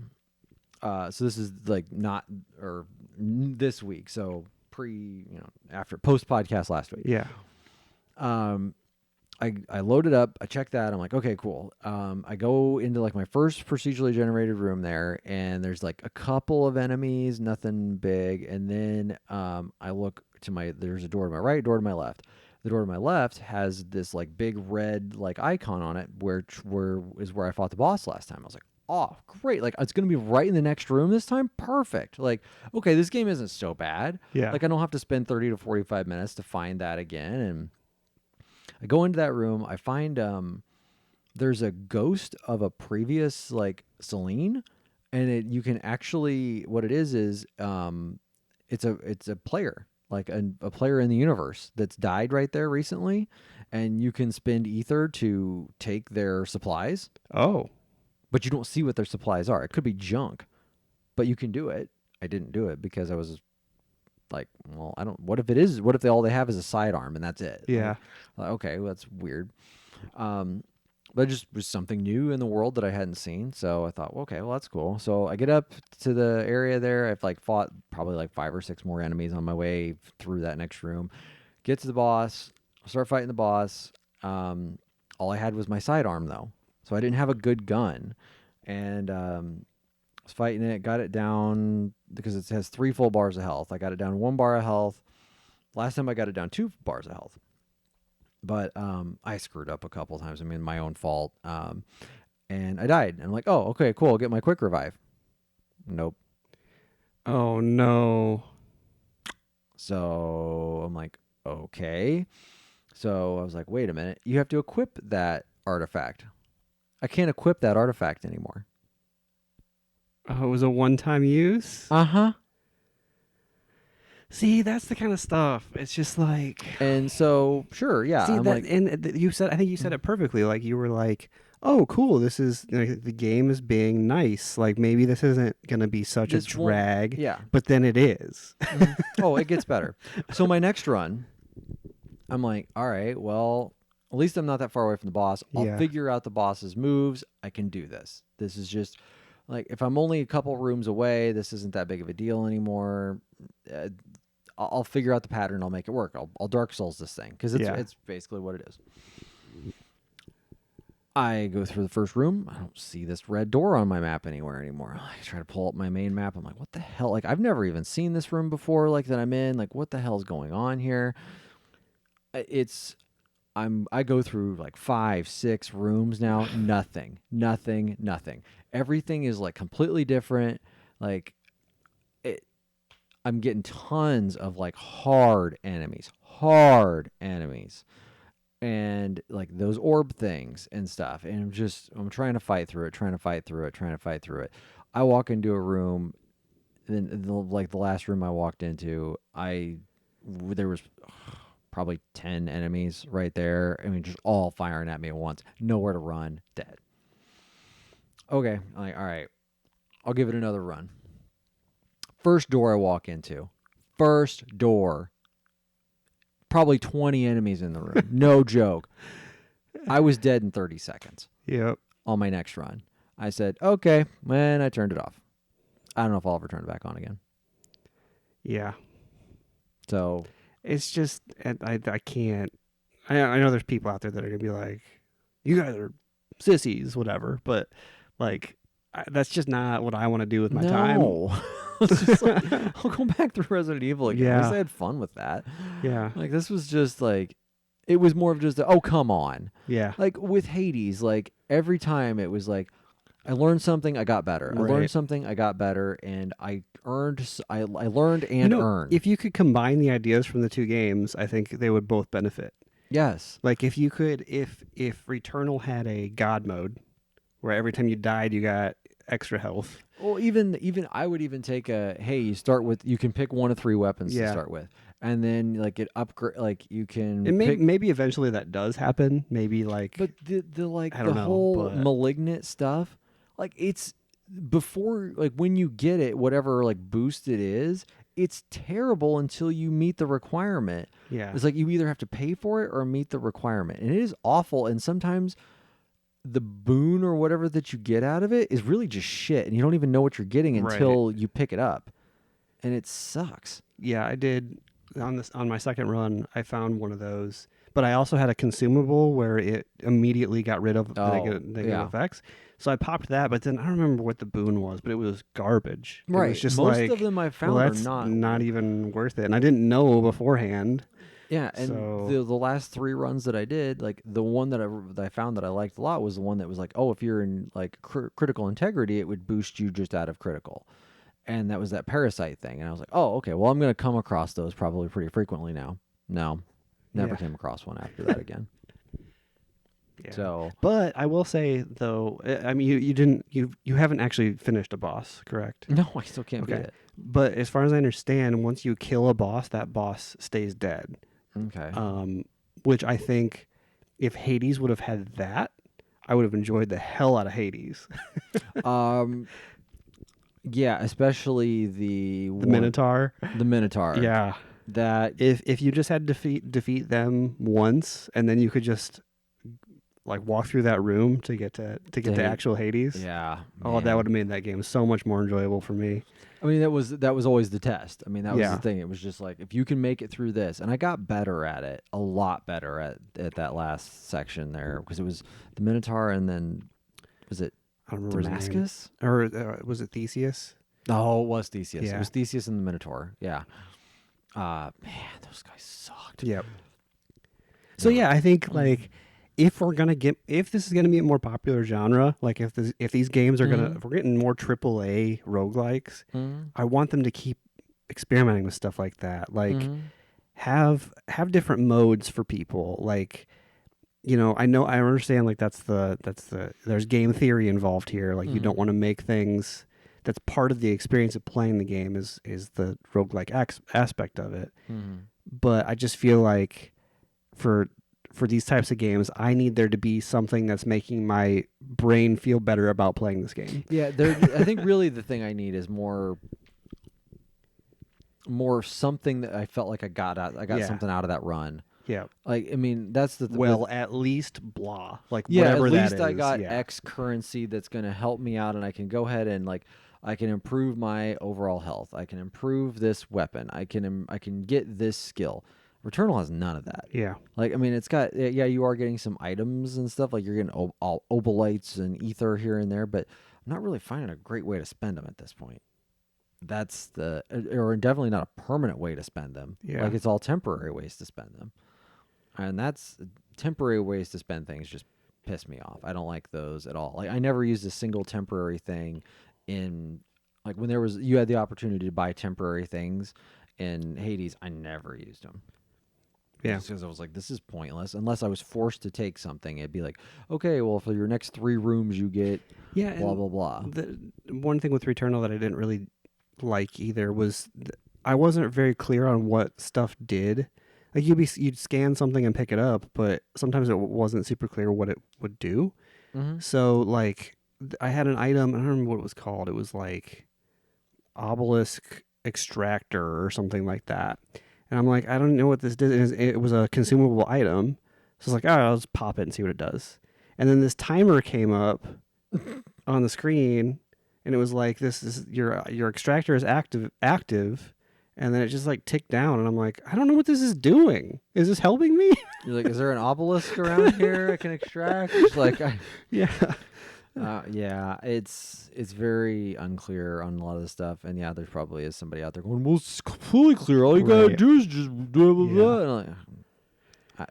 So this is like this week. So after post podcast last week. Yeah. I load it up. I check that. I'm like, okay, cool. I go into like my first procedurally generated room there, and there's like a couple of enemies, nothing big. And then I look to there's a door to my right, door to my left. The door to my left has this like big red like icon on it, where I fought the boss last time. I was like, oh, great. Like, it's going to be right in the next room this time. Perfect. Like, okay, this game isn't so bad. Yeah. Like, I don't have to spend 30 to 45 minutes to find that again. And I go into that room. I find there's a ghost of a previous like Celine, and you can actually, what it is it's a player, like a player in the universe that's died right there recently, and you can spend ether to take their supplies. Oh. But you don't see what their supplies are. It could be junk, but you can do it. I didn't do it because I was like, well, I don't. What if it is? What if all they have is a sidearm and that's it? Yeah. Like, okay, well, that's weird. But it just was something new in the world that I hadn't seen. So I thought, well, okay, well, that's cool. So I get up to the area there. I've like fought probably like 5 or 6 more enemies on my way through that next room. Get to the boss. Start fighting the boss. All I had was my sidearm though. So I didn't have a good gun, and I was fighting it, got it down because it has 3 full bars of health. I got it down 1 bar of health. Last time I got it down 2 bars of health, but I screwed up a couple times. I mean, my own fault, and I died. And I'm like, oh, okay, cool. I'll get my quick revive. Nope. Oh no. So I'm like, okay. So I was like, wait a minute. You have to equip that artifact. I can't equip that artifact anymore. Oh, it was a one-time use? Uh-huh. See, that's the kind of stuff. It's just like... And so, sure, yeah. See, I'm like, and I think you said it perfectly. Like, you were like, oh, cool, this is like, the game is being nice. Like maybe this isn't gonna be such a This won't- drag. Yeah. But then it is. Mhm. Oh, it gets better. So my next run, I'm like, all right, well, at least I'm not that far away from the boss. I'll Yeah. figure out the boss's moves. I can do this. This is just like if I'm only a couple rooms away, this isn't that big of a deal anymore. I'll figure out the pattern. I'll make it work. I'll Dark Souls this thing because it's basically what it is. I go through the first room. I don't see this red door on my map anywhere anymore. I try to pull up my main map. I'm like, what the hell? Like, I've never even seen this room before, like, that I'm in. Like, what the hell is going on here? I go through like 5, 6 rooms now. Nothing. Everything is like completely different. Like, I'm getting tons of like hard enemies. And like those orb things and stuff, and I'm trying to fight through it. I walk into a room, then like the last room I walked into, there was probably 10 enemies right there. I mean, just all firing at me at once, nowhere to run, dead. Okay, I'm like, all right, I'll give it another run. First door I walk into, probably 20 enemies in the room. No joke. I was dead in 30 seconds. Yep. On my next run. I said, okay, and I turned it off. I don't know if I'll ever turn it back on again. Yeah. So it's just, I can't. I know there's people out there that are going to be like, you guys are sissies, whatever. But like, that's just not what I want to do with my time. It's just like, I'll go back through Resident Evil again. At least I had fun with that. Yeah. Like, this was just like, it was more of just, oh, come on. Yeah. Like with Hades, like every time it was like, I learned something, I got better. Right. I learned something, I got better, and I learned and earned. If you could combine the ideas from the two games, I think they would both benefit. Yes. Like if you could, if Returnal had a God mode, where every time you died you got extra health. Well, even I would even take you can pick 1 of 3 weapons to start with, and then like it upgrade, like you can. And maybe eventually that does happen. Maybe like, but the like I the don't know, whole but malignant stuff, like it's before, like when you get it, whatever like boost it is, it's terrible until you meet the requirement. Yeah, it's like you either have to pay for it or meet the requirement, and it is awful. And sometimes the boon or whatever that you get out of it is really just shit, and you don't even know what you're getting until you pick it up, and it sucks. Yeah, I did on my second run. I found one of those, but I also had a consumable where it immediately got rid of negative effects. So I popped that, but then I don't remember what the boon was, but it was garbage. Right, it was just most like, of them I found are not even worth it, and I didn't know beforehand. Yeah, and the last 3 runs that I did, like the one that I found that I liked a lot was the one that was like, oh, if you're in like critical integrity, it would boost you just out of critical, and that was that parasite thing. And I was like, oh, okay, well I'm gonna come across those probably pretty frequently now. No, never came across one after that again. Yeah. So, but I will say though, I mean, you haven't actually finished a boss, correct? No, I still can't beat it. But as far as I understand, once you kill a boss, that boss stays dead. Okay. Which I think if Hades would have had that, I would have enjoyed the hell out of Hades. Yeah, especially the Minotaur. The Minotaur. Yeah. That if you just had to defeat them once, and then you could just like walk through that room to get to actual Hades. Yeah. Oh, that would have made that game so much more enjoyable for me. I mean, that was always the test. I mean, that was the thing. It was just like, if you can make it through this, and I got better at it, a lot better at that last section there, because it was the Minotaur, and then was it I don't remember Damascus? Or was it Theseus? Oh, it was Theseus. Yeah. It was Theseus and the Minotaur. Yeah. Man, those guys sucked. Yep. So yeah, I think like if this is gonna be a more popular genre, like if these games are if we're getting more AAA roguelikes, I want them to keep experimenting with stuff like that. Like have different modes for people. Like, I understand like there's game theory involved here. Like you don't want to make things that's part of the experience of playing the game is the roguelike aspect of it. But I just feel like for for these types of games, I need there to be something that's making my brain feel better about playing this game. Yeah, I think really the thing I need is more something that I felt like I got something out of that run. Yeah. Like, I mean, that's the at least blah. Like, yeah, whatever at that least is. I got yeah. X currency that's going to help me out, and I can go ahead and like I can improve my overall health. I can improve this weapon. I can get this skill. Returnal has none of that. Yeah. Like, I mean, it's got you are getting some items and stuff. Like you're getting obolites and ether here and there, but I'm not really finding a great way to spend them at this point. That's or definitely not a permanent way to spend them. Yeah. Like it's all temporary ways to spend them. And that's temporary ways to spend things just piss me off. I don't like those at all. Like I never used a single temporary thing in like when you had the opportunity to buy temporary things in Hades, I never used them. Yeah. Because I was like, this is pointless. Unless I was forced to take something, it'd be like, okay, well, for your next 3 rooms, you get blah, blah, blah. The one thing with Returnal that I didn't really like either was I wasn't very clear on what stuff did. Like you'd scan something and pick it up, but sometimes it wasn't super clear what it would do. Mm-hmm. So like I had an item, I don't remember what it was called. It was like Obelisk Extractor or something like that. And I'm like, I don't know what this did. It was a consumable item. So I was like, oh, I'll just pop it and see what it does. And then this timer came up on the screen, and it was like, this is your extractor is active. And then it just like ticked down, and I'm like, I don't know what this is doing. Is this helping me? You're like, is there an obelisk around here I can extract? It's like, yeah. Yeah, it's very unclear on a lot of this stuff, and yeah, there probably is somebody out there going, "Well, it's completely clear. All you gotta do is just blah blah blah." And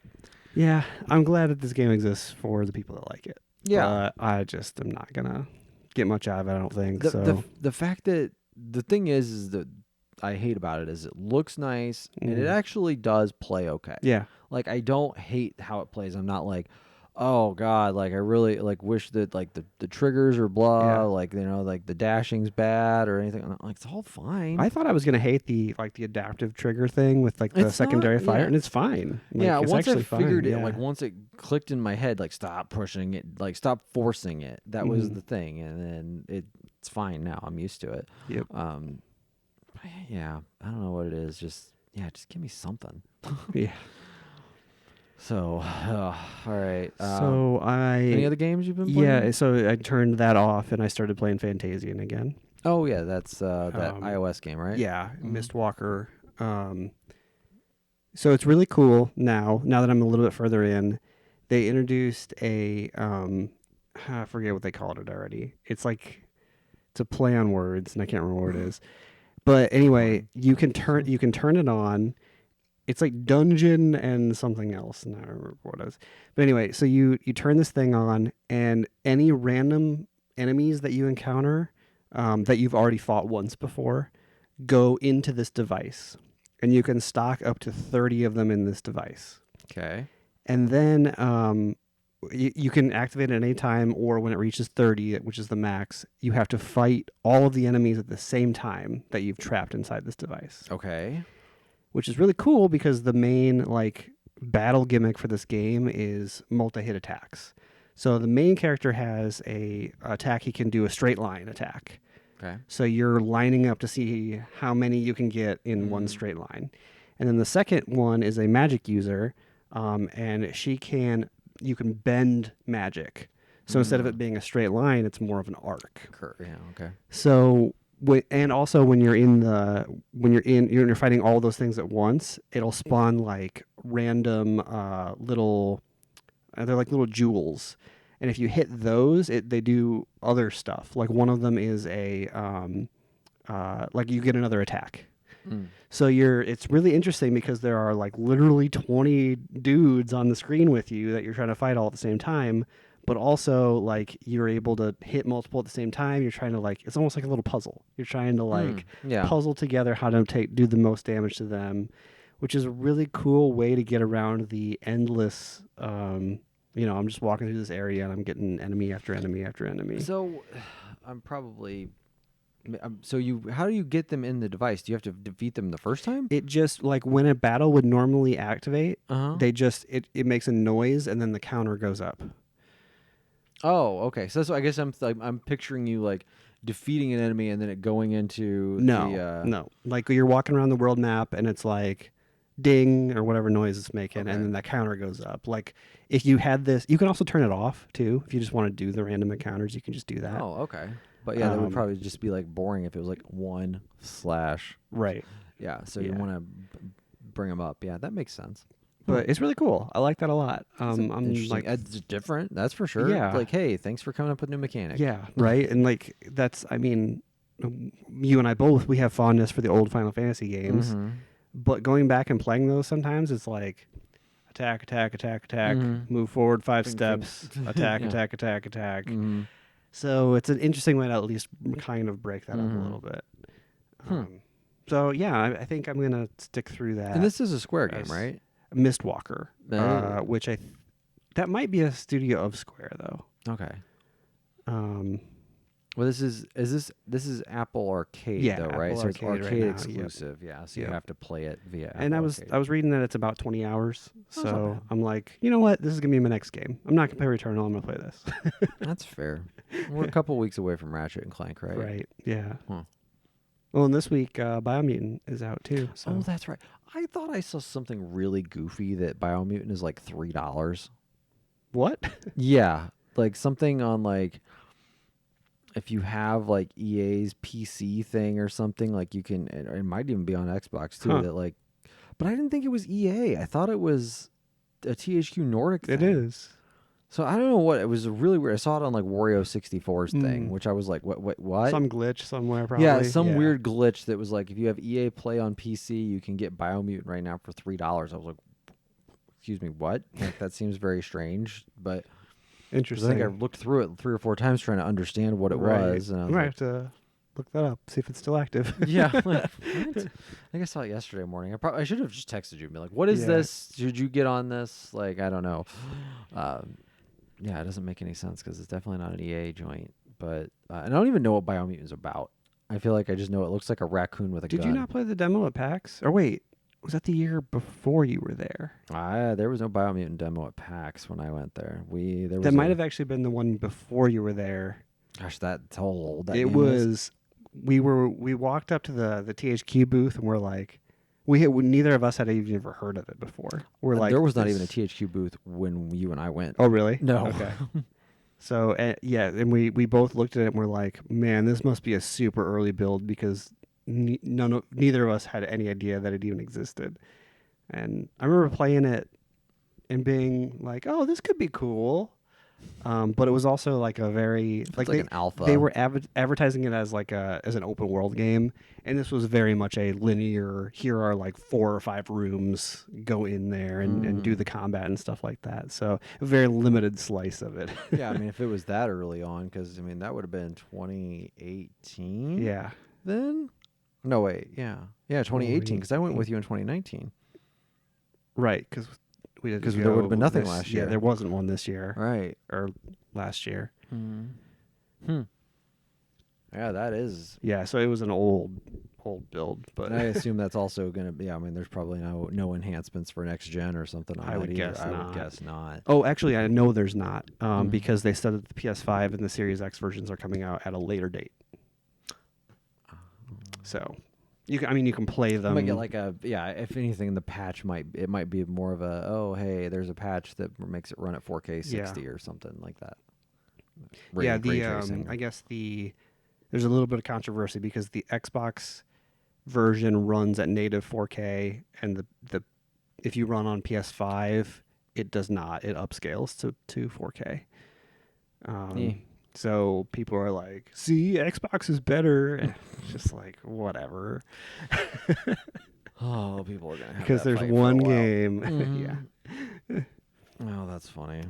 yeah, I'm glad that this game exists for the people that like it. Yeah, I just am not gonna get much out of it. I don't think the fact that the thing is that I hate about it is it looks nice and it actually does play okay. Yeah, like I don't hate how it plays. I'm not like, oh god, like I really like wish that like the triggers are blah, like like the dashing's bad or anything. Like it's all fine. I thought I was gonna hate the adaptive trigger thing with like the secondary fire, and it's fine. Like, yeah, it's once I figured fine. it, like once it clicked in my head, like stop pushing it, like stop forcing it. That was the thing, and then it's fine now. I'm used to it. Yep. Yeah, I don't know what it is. Just give me something. Yeah. So, all right. So any other games you've been playing? Yeah, so I turned that off and I started playing Fantasian again. Oh yeah, that's that iOS game, right? Yeah, Mistwalker. So it's really cool now that I'm a little bit further in. They introduced a I forget what they called it already. It's a play on words, and I can't remember what it is. But anyway, you can turn it on. It's like dungeon and something else, and I don't remember what it is. But anyway, so you turn this thing on, and any random enemies that you encounter that you've already fought once before go into this device, and you can stock up to 30 of them in this device. Okay. And then you can activate it at any time, or when it reaches 30, which is the max, you have to fight all of the enemies at the same time that you've trapped inside this device. Okay. Which is really cool because the main battle gimmick for this game is multi-hit attacks. So the main character has a attack he can do, a straight line attack. Okay. So you're lining up to see how many you can get in one straight line. And then the second one is a magic user, and you can bend magic. So instead of it being a straight line, it's more of an arc. Yeah. Okay. So and also when you're fighting all those things at once, it'll spawn like random little they're like little jewels, and if you hit those, they do other stuff. Like one of them is a like you get another attack. So it's really interesting because there are like literally 20 dudes on the screen with you that you're trying to fight all at the same time, but also like you're able to hit multiple at the same time. You're trying to it's almost like a little puzzle. You're trying to puzzle together how to do the most damage to them, which is a really cool way to get around the endless I'm just walking through this area and I'm getting enemy after enemy after enemy. So I'm probably So how do you get them in the device? Do you have to defeat them the first time? It just like when a battle would normally activate, Uh-huh. it makes a noise and then the counter goes up. Oh, okay. So I guess I'm picturing you like defeating an enemy and then it going into No. Like you're walking around the world map and it's like ding or whatever noise it's making, Okay. and then that counter goes up. Like if you had this, you can also turn it off too. If you just want to do the random encounters, you can just do that. Oh, okay. But yeah, that would probably just be like boring if it was like 1/ Right. Yeah, so you want to bring them up. Yeah, that makes sense. But it's really cool. I like that a lot. I'm like, it's different. That's for sure. Yeah. Like, hey, thanks for coming up with new mechanic. yeah, right. And like that's, I mean, you and I both, we have fondness for the old Final Fantasy games. Mm-hmm. But going back and playing those sometimes, it's like attack, move forward 5 steps, attack, Yeah. attack. Mm-hmm. So it's an interesting way to at least kind of break that up a little bit. So yeah, I think I'm gonna stick through that. And this is a Square game, right? Mistwalker, Oh. which that might be a studio of Square though. Okay. Um, Well, this is Apple Arcade Yeah, though, right? Apple So it's Arcade right arcade now, yep. exclusive. Yeah, so you Yep. have to play it via Apple and I Arcade. was reading that it's about 20 hours. That's not So bad. I'm like, you know what? This is gonna be my next game. I'm not gonna play Returnal. I'm gonna play this. That's fair. We're a couple weeks away from Ratchet and Clank, right? Right. Yeah. Huh. Well, and this week, Biomutant is out too. So. Oh, that's right. I thought I saw something really goofy that Biomutant is like $3. What? Yeah, like something on like if you have like EA's PC thing or something, like you can. It might even be on Xbox too. Huh. That like, but I didn't think it was EA. I thought it was a THQ Nordic thing. It is. So I don't know what it was. Really weird. I saw it on like Wario 64's thing, which I was like, what? Some glitch somewhere, probably. Yeah, some weird glitch that was like, if you have EA Play on PC, you can get Biomutant right now for $3. I was like, excuse me, what? Like, that seems very strange, but I Interesting. think I looked through it 3 or 4 times trying to understand what it was, and I I was might like, have to look that up, see if it's still active. yeah, like, what? I think I saw it yesterday morning. I should have just texted you and be like, what is Yeah. this? Should you get on this? Like, I don't know. Yeah, it doesn't make any sense because it's definitely not an EA joint. But and I don't even know what Biomutant is about. I feel like I just know it looks like a raccoon with a gun. Did you not play the demo at PAX? Or wait, was that the year before you were there? There was no Biomutant demo at PAX when I went there. That might have actually been the one before you were there. Gosh, that's how old that It game is. was. We walked up to the THQ booth and we're like, neither of us had even ever heard of it before. We're like, there was not even a THQ booth when you and I went. Oh really? No. Okay. So yeah, and we both looked at it and we're like, man, this must be a super early build because neither of us had any idea that it even existed. And I remember playing it and being like, oh, this could be cool. But it was also like a very like an alpha. They were advertising it as like as an open world game, and this was very much a linear. Here are like 4 or 5 rooms. Go in there and do the combat and stuff like that. So a very limited slice of it. Yeah, I mean, if it was that early on, because I mean that would have been 2018. Yeah. Then, no wait, yeah, 2018. Because I went with you in 2019. Right, because we didn't. Because there would have been nothing this- last year. Yeah, there wasn't one this year Right. or last year. Yeah, that is. Yeah, so it was an old build, but And I assume that's also going to be. I mean, there's probably no enhancements for next gen or something on I that would either. guess I not. would guess not. Oh, actually, I know there's not, because they said that the PS5 and the Series X versions are coming out at a later date. So, you can play You them. might get like if anything, the patch might be more of a, oh hey, there's a patch that makes it run at 4K 60 or something like that. Ray tracing. I guess there's a little bit of controversy because the Xbox version runs at native 4K, and the if you run on PS5, it does not. It upscales to 4K. So people are like, "See, Xbox is better." And it's just like whatever. Oh, people are gonna have Because that there's fight for a one while. game. Yeah. Oh, that's funny.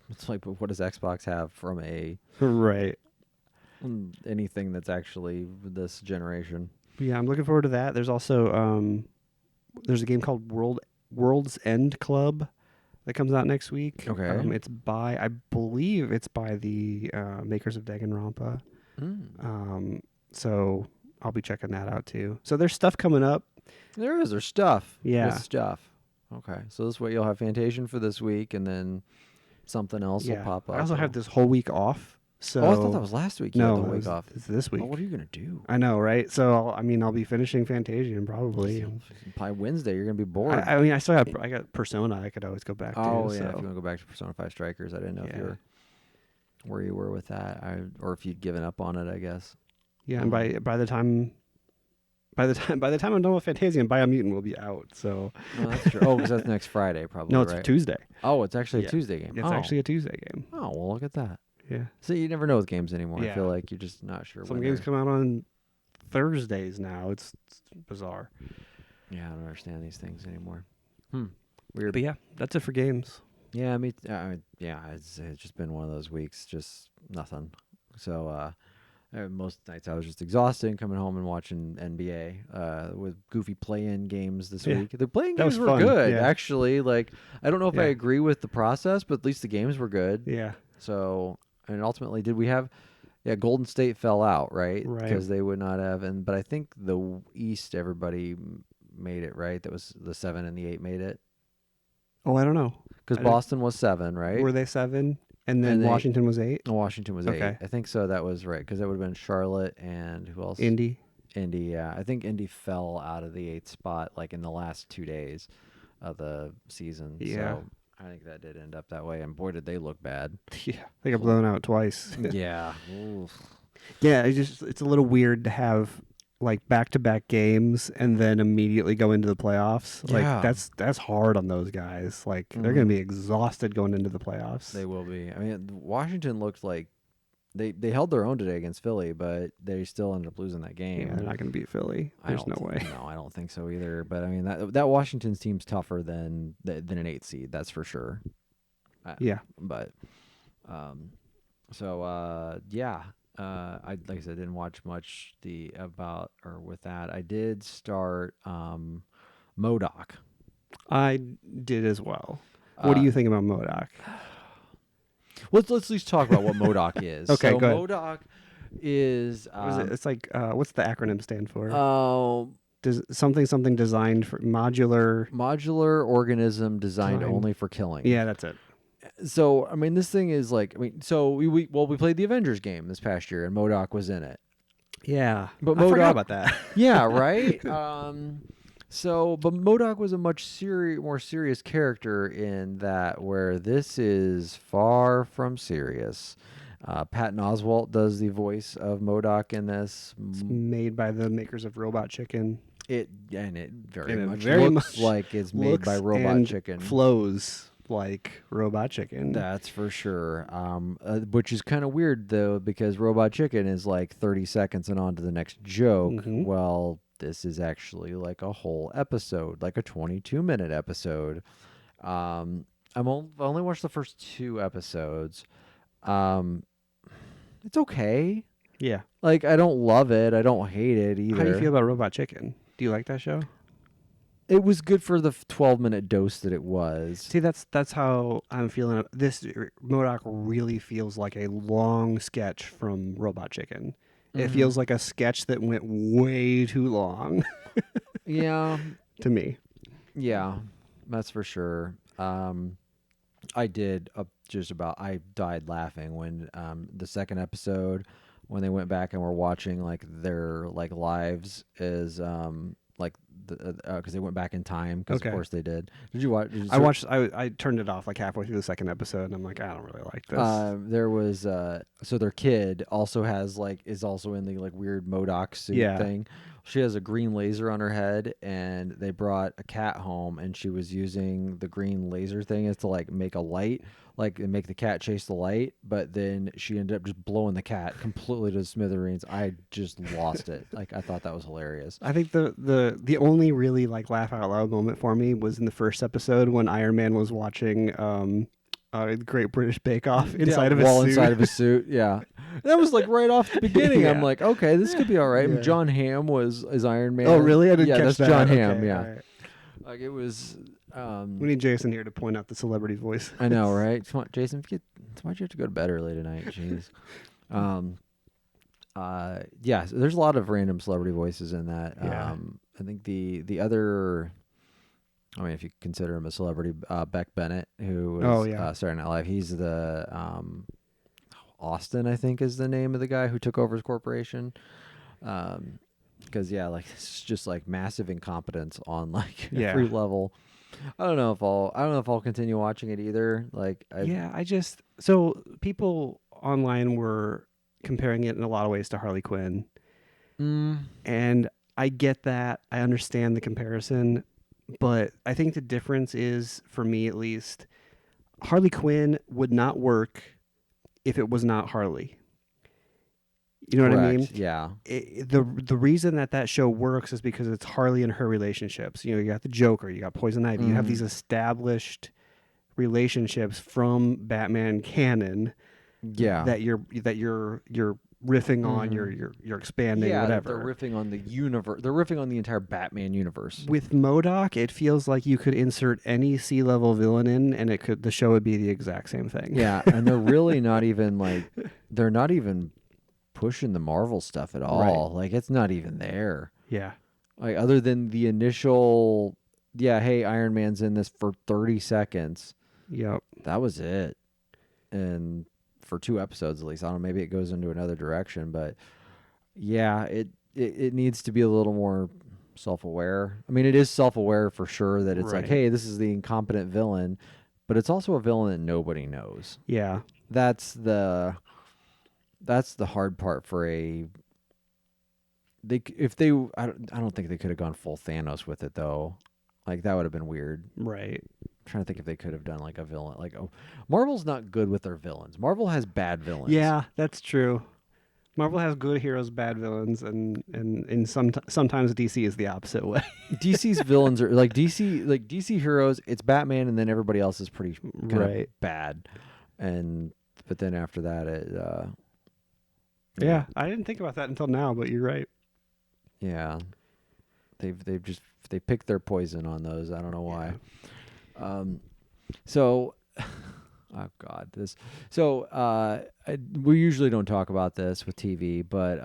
It's like, but what does Xbox have from Right. anything that's actually this generation? Yeah, I'm looking forward to that. There's also there's a game called World's End Club that comes out next week. Okay. I believe it's by the makers of Danganronpa. So I'll be checking that out too. So there's stuff coming up. There's stuff. Yeah. Good stuff. Okay, so this way you'll have Fantasian for this week, and then something else will pop up. I also have this whole week off. So I thought that was last week. You no, had the week off. It's this week. Oh, what are you gonna do? I know, right? So I'll be finishing Fantasian probably. By Wednesday, you're gonna be bored. I still I got Persona. I could always go back to. Oh yeah, so. if you want to go back to Persona 5 Strikers, I didn't know if you were where you were with that, or if you'd given up on it. I guess. Yeah, and by the time I'm done with Fantasian, Biomutant will be out. So. Oh, that's true. Oh, because that's next Friday, probably. No, it's right? Tuesday. Oh, it's actually a Tuesday game. It's actually a Tuesday game. Oh, well, look at that. Yeah. So you never know with games anymore. Yeah. I feel like you're just not sure. Some games come out on Thursdays now. It's bizarre. Yeah, I don't understand these things anymore. Weird. But yeah, that's it for games. Yeah, it's just been one of those weeks, just nothing. So most nights I was just exhausted and coming home and watching NBA with goofy play-in games this week. The play-in games were good, actually. Like, I don't know if I agree with the process, but at least the games were good. Yeah. So, and ultimately, did we have? Yeah, Golden State fell out, right? Right. Because they would not have, but I think the East, everybody made it, right? That was the 7 and the 8 made it. Oh, I don't know. Because Boston was 7, right? Were they 7? And then Washington was 8? Washington was 8. I think so. That was right. Because that would have been Charlotte and who else? Indy, yeah. I think Indy fell out of the 8th spot like in the last 2 days of the season. Yeah. So I think that did end up that way. And boy, did they look bad. Yeah. They got blown out twice. Yeah. Oof. Yeah, it's a little weird to have like back-to-back games and then immediately go into the playoffs. Yeah. Like that's hard on those guys. Like they're going to be exhausted going into the playoffs. They will be. I mean, Washington looked like they held their own today against Philly, but they still ended up losing that game. Yeah, they're not going to beat Philly. There's no way. No, I don't think so either. But I mean, that Washington team's tougher than an 8 seed. That's for sure. Yeah. But, I like I said, didn't watch much with that. I did start MODOK. I did as well. What do you think about MODOK? Let's at least talk about what MODOK is. Okay, so go ahead. MODOK is It's like what's the acronym stand for? Something designed for modular organism designed only for killing. Yeah, that's it. So I mean, this thing is like so we played the Avengers game this past year and MODOK was in it. Yeah, but I forgot about that. Yeah, right. But MODOK was a much more serious character in that, where this is far from serious. Patton Oswalt does the voice of MODOK in this. It's made by the makers of Robot Chicken. It very much looks like it's made by Robot Chicken. Flows like Robot Chicken. That's for sure. Which is kind of weird though, because Robot Chicken is like 30 seconds and on to the next joke. Mm-hmm. Well, this is actually like a whole episode, like a 22-minute episode. I've only watched the first 2 episodes. It's okay. Yeah. Like, I don't love it. I don't hate it either. How do you feel about Robot Chicken? Do you like that show? It was good for the 12-minute dose that it was. See, that's how I'm feeling. This MODOK really feels like a long sketch from Robot Chicken. Mm-hmm. It feels like a sketch that went way too long. Yeah. To me. Yeah, that's for sure. I did I died laughing when the second episode, when they went back and were watching like their like lives as because they went back in time, because of course they did. Did you watch? I turned it off like halfway through the second episode, and I'm like, I don't really like this. There was so their kid also is also in the like weird MODOK suit thing. She has a green laser on her head, and they brought a cat home, and she was using the green laser thing as to like make a light, like and make the cat chase the light. But then she ended up just blowing the cat completely to smithereens. I just lost it. Like, I thought that was hilarious. I think the only really like laugh out loud moment for me was in the first episode when Iron Man was watching Great British Bake Off inside of his suit. Yeah, that was like right off the beginning. Yeah. I'm like, okay, this could be all right. Yeah. John Hamm was Iron Man. Oh, really? I didn't catch that. John Hamm. Okay, yeah, right. Like it was. We need Jason here to point out the celebrity voice. I know, right? Come on, Jason. Why'd you have to go to bed early tonight? Jeez. Yeah, so there's a lot of random celebrity voices in that. Yeah. I think the other, I mean, if you consider him a celebrity, Beck Bennett, who Oh was yeah. Saturday Night Live. He's the Austin, I think, is the name of the guy who took over his corporation. Because yeah, like it's just like massive incompetence on like Yeah. every level. I don't know if I'll continue watching it either. Like Yeah, so people online were comparing it in a lot of ways to Harley Quinn, mm, and I get that. I understand the comparison, but I think the difference is, for me at least, Harley Quinn would not work if it was not Harley. You know what I mean? correct. Yeah. The reason that show works is because it's Harley and her relationships. You know, you got the Joker, you got Poison Ivy, you have these established relationships from Batman canon Yeah. that you're riffing on, you're expanding, Yeah, that whatever. they're riffing on the universe. They're riffing on the entire Batman universe. With MODOK, it feels like you could insert any C-level villain in, and the show would be the exact same thing. Yeah, and they're really not even like they're not even pushing the Marvel stuff at all. Like it's not even there. Yeah. Like other than the initial, yeah, hey, Iron Man's in this for 30 seconds. Yep. That was it. And for 2 episodes at least. I don't know, maybe it goes into another direction, but yeah, it needs to be a little more self-aware. I mean, it is self-aware for sure that it's like, Right. hey, this is the incompetent villain, but it's also a villain that nobody knows. Yeah. That's the hard part for a I don't think they could have gone full Thanos with it though. Like that would have been weird. Right. I'm trying to think if they could have done like a villain. Like, oh, Marvel's not good with their villains. Marvel has bad villains. Yeah, that's true. Marvel has good heroes, bad villains, and sometimes DC is the opposite way. DC's villains are like DC heroes. It's Batman, and then everybody else is pretty kind Right. of bad. But then after that, Yeah, I didn't think about that until now, but you're right. yeah, they picked their poison on those. I don't know why. So, oh God, this. So, we usually don't talk about this with TV, but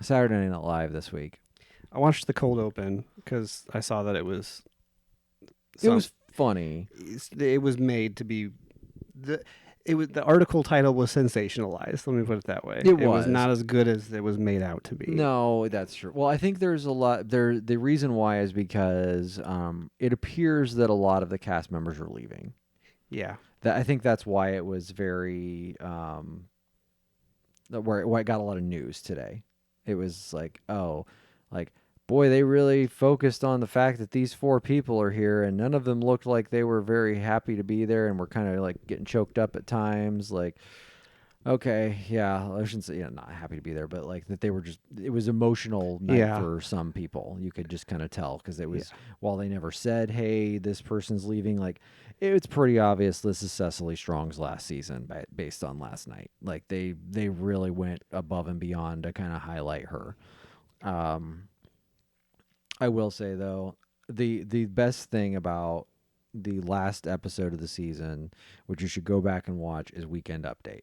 Saturday Night Live this week. I watched the cold open because I saw that it was. It was funny. It was made to be. The article title was sensationalized. Let me put it that way. It was was not as good as it was made out to be. No, that's true. Well, I think there's a lot there. The reason why is because it appears that a lot of the cast members are leaving. Yeah. I think that's why it was very why it got a lot of news today. It was like, oh, like boy, they really focused on the fact that these 4 people are here, and none of them looked like they were very happy to be there, and were kind of like getting choked up at times. Like, okay, yeah, I shouldn't say not happy to be there, but like that they were just. It was emotional night for some people. You could just kind of tell because it was while they never said, "Hey, this person's leaving." Like, it's pretty obvious this is Cecily Strong's last season based on last night. Like they really went above and beyond to kind of highlight her. I will say though, the best thing about the last episode of the season, which you should go back and watch, is Weekend Update,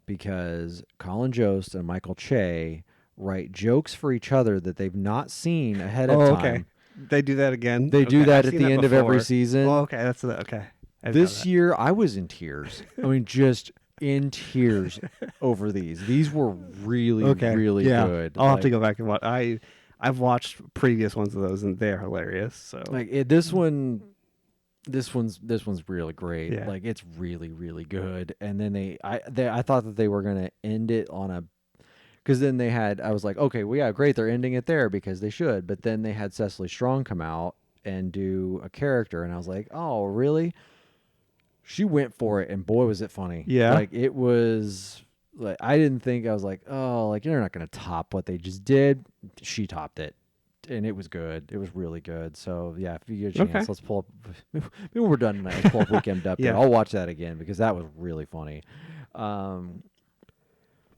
because Colin Jost and Michael Che write jokes for each other that they've not seen ahead of time. Okay. They do that again. They do that I've at seen the end of every before. season. Oh, okay, that's okay. This year, I was in tears. I mean, just in tears over these. These were really, really good. I'll have to go back and watch. I've watched previous ones of those, and they're hilarious. So this one's really great. Yeah. Like it's really, really good. And then I thought that they were gonna end it on a, because then I was like, okay, well yeah, great, they're ending it there because they should. But then they had Cecily Strong come out and do a character, and I was like, oh really? She went for it, and boy was it funny. Yeah. Like it was. Like I didn't think, I was like, oh, like you're not gonna top what they just did. She topped it, and it was good. It was really good. So yeah, if you get a chance, let's pull up. Maybe when we're done tonight, let's pull up Weekend Update. Yeah. I'll watch that again because that was really funny. And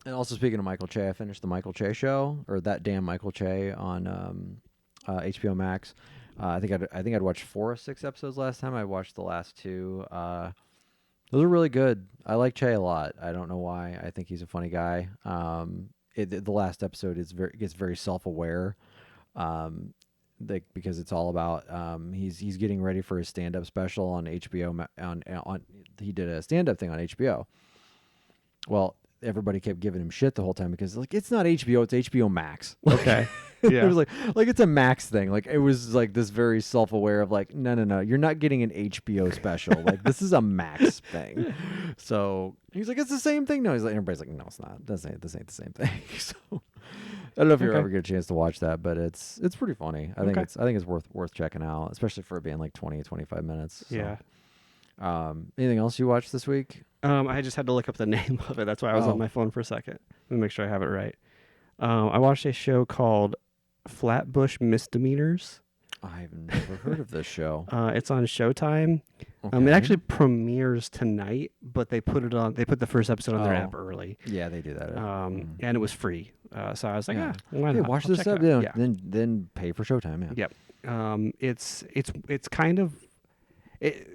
also speaking of Michael Che, I finished the Michael Che show, or that damn Michael Che on HBO Max. I think I'd watched 4 or 6 episodes last time. I watched the last 2. Those are really good. I like Che a lot. I don't know why. I think he's a funny guy. the last episode gets very self-aware, because it's all about he's getting ready for his stand-up special on HBO. On he did a stand-up thing on HBO. Well, everybody kept giving him shit the whole time because like it's not HBO, it's HBO Max. Okay. It was like it's a Max thing. Like it was like this very self-aware of like no, you're not getting an HBO special. Like this is a Max thing. So he's like, it's the same thing. No, he's like, everybody's like, no, it's not. This ain't the same thing. So I don't know if you ever get a chance to watch that, but it's pretty funny. I think it's worth checking out, especially for it being like 20-25 minutes. So. Yeah. Anything else you watched this week? I just had to look up the name of it. That's why I was on my phone for a second. Let me make sure I have it right. I watched a show called Flatbush Misdemeanors. I've never heard of this show. It's on Showtime. Okay. It actually premieres tonight, but they put the first episode on their app early. Yeah, they do that. And it was free. So I was like, why hey, not? watch I'll this check up. it out. Yeah. Then pay for Showtime. Yeah. Yep. It's kind of.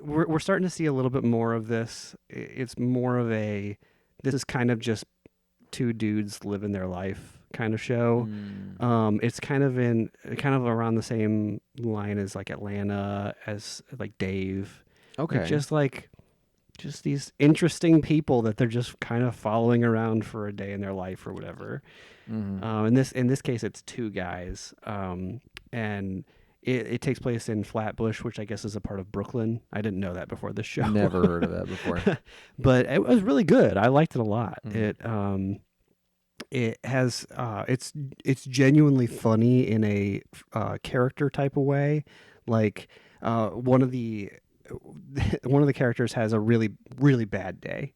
We're starting to see a little bit more of this. It's more of this is kind of just two dudes living their life kind of show. It's kind of around the same line as like Atlanta, as like Dave. Okay. Just these interesting people that they're just kind of following around for a day in their life or whatever. In this case, it's two guys, and it takes place in Flatbush, which I guess is a part of Brooklyn. I didn't know that before this show. Never heard of that before. But it was really good. I liked it a lot. It has it's genuinely funny in a character type of way. Like one of the characters has a really, really bad day,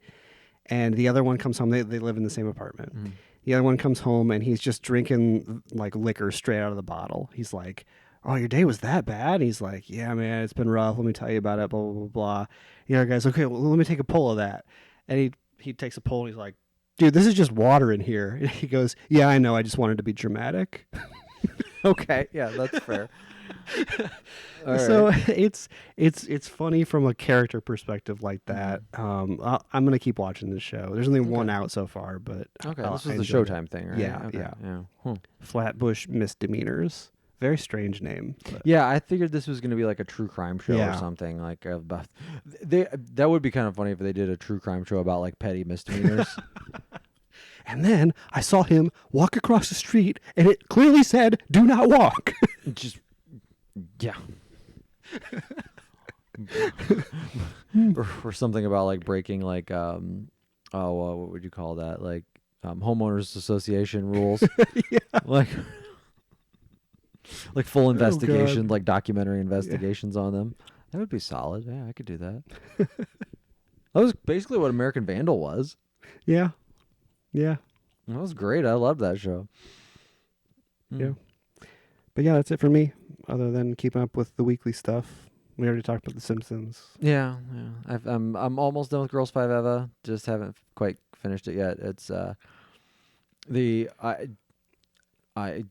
and the other one comes home. They live in the same apartment. The other one comes home and he's just drinking like liquor straight out of the bottle. He's like, "Oh, your day was that bad?" And he's like, "Yeah, man, it's been rough. Let me tell you about it, blah, blah, blah, blah." The other guy's, "Okay, well, let me take a pull of that." And he takes a pull and he's like, "Dude, this is just water in here." And he goes, "Yeah, I know. I just wanted to be dramatic." Okay. Yeah, that's fair. So it's funny from a character perspective like that. I'm going to keep watching this show. There's only one out so far, but okay, this was the Showtime thing, right? Yeah, okay. yeah. Flatbush Misdemeanors. Very strange name. But. Yeah, I figured this was going to be like a true crime show or something like about. That would be kind of funny if they did a true crime show about like petty misdemeanors. And then I saw him walk across the street, and it clearly said, "Do not walk." Just yeah. or something about like breaking like what would you call that, like homeowners association rules. Yeah. Like full investigation, like documentary investigations on them. That would be solid. Yeah, I could do that. That was basically what American Vandal was. Yeah. Yeah. That was great. I loved that show. Yeah. But yeah, that's it for me. Other than keeping up with the weekly stuff. We already talked about The Simpsons. Yeah. I'm almost done with Girls 5 Eva. Just haven't quite finished it yet. It's I don't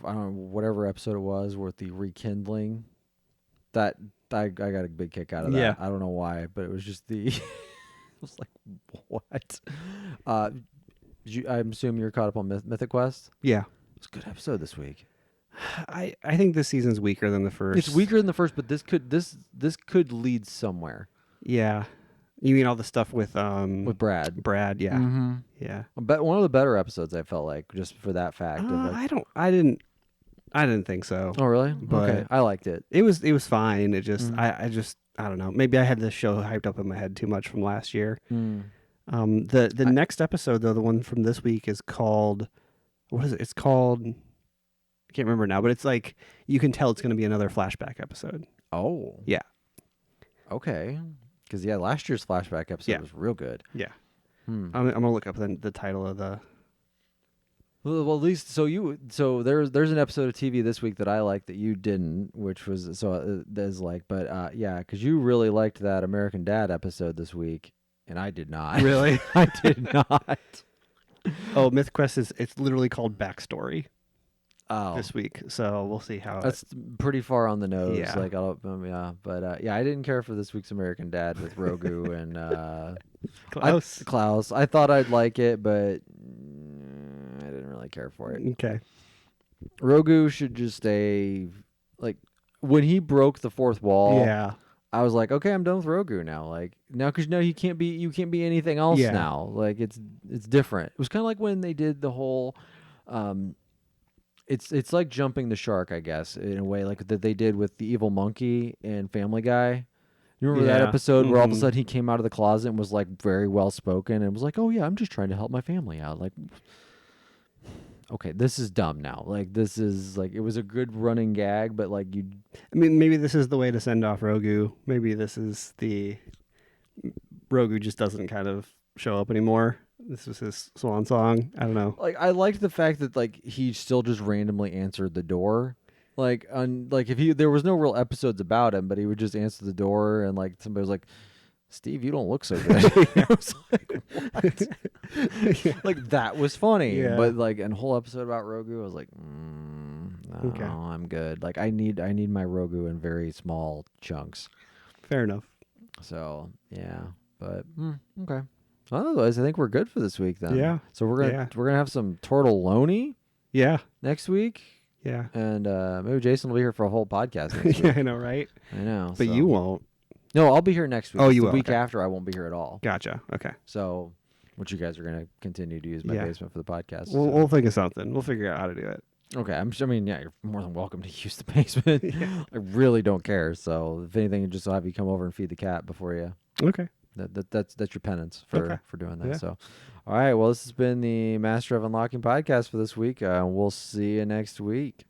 know, whatever episode it was with the rekindling. That I got a big kick out of that. Yeah. I don't know why, but it was just the. I was like, what? I assume you're caught up on Mythic Quest. Yeah. It was a good episode this week. I think this season's weaker than the first. It's weaker than the first, but this could lead somewhere. Yeah. You mean all the stuff with Brad? Brad, yeah. Mm-hmm. Yeah. But one of the better episodes, I felt like, just for that fact. I didn't think so. Oh really? But okay. I liked it. It was fine. It just I don't know. Maybe I had this show hyped up in my head too much from last year. The next episode though, the one from this week is called, what is it? It's called, I can't remember now, but it's like you can tell it's going to be another flashback episode. Oh. Yeah. Okay. Because last year's flashback episode was real good. Yeah. I'm gonna look up the title of the. Well, at least so there's an episode of TV this week that I liked that you didn't, which was because you really liked that American Dad episode this week, and I did not. Really? I did not. Oh, MythQuest it's literally called Backstory. Oh. This week, so we'll see how. That's pretty far on the nose. Yeah. Like I didn't care for this week's American Dad with Rogu and Klaus. Klaus. I thought I'd like it, but I didn't care for it. Okay. Rogu should just stay. Like when he broke the fourth wall, Yeah. I was like, okay, I'm done with Rogu now. Like now, because you can't be anything else Yeah. now. Like it's different. It was kind of like when they did the whole. It's like jumping the shark, I guess, in a way, like that they did with the evil monkey and Family Guy. You remember that Yeah. episode where all of a Mhm. sudden he came out of the closet and was like very well spoken and was like, "Oh yeah, I'm just trying to help my family out." Like, okay, this is dumb now. Like this is like it was a good running gag, but like you. I mean, maybe this is the way to send off Rogu. Maybe this is Rogu just doesn't kind of show up anymore. This was his swan song. I don't know. Like I liked the fact that like he still just randomly answered the door. Like if there was no real episodes about him, but he would just answer the door and like somebody was like, "Steve, you don't look so good." I was like, "What?" Like that was funny, Yeah. but like a whole episode about Rogu, I was like, "No, Okay. I'm good." Like I need my Rogu in very small chunks. Fair enough. So yeah, but okay. Otherwise, I think we're good for this week then. Yeah. So we're gonna have some tortelloni Yeah. next week, Yeah. and maybe Jason will be here for a whole podcast next Yeah, week. I know, right? I know, But so. you won't. No, I'll be here next week. Oh, It's you the will, week okay. after, I won't be here at all. Gotcha. Okay. So, which you guys are gonna continue to use my Yeah. basement for the podcast. We'll so. we'll think of something. We'll figure out how to do it. Okay, I mean, yeah, you're more than welcome to use the basement. Yeah. I really don't care. So, if anything, just have you come over and feed the cat before you. Okay. That's your penance for Okay. doing that. Yeah. So, all right. Well, this has been the Master of Unlocking podcast for this week. We'll see you next week.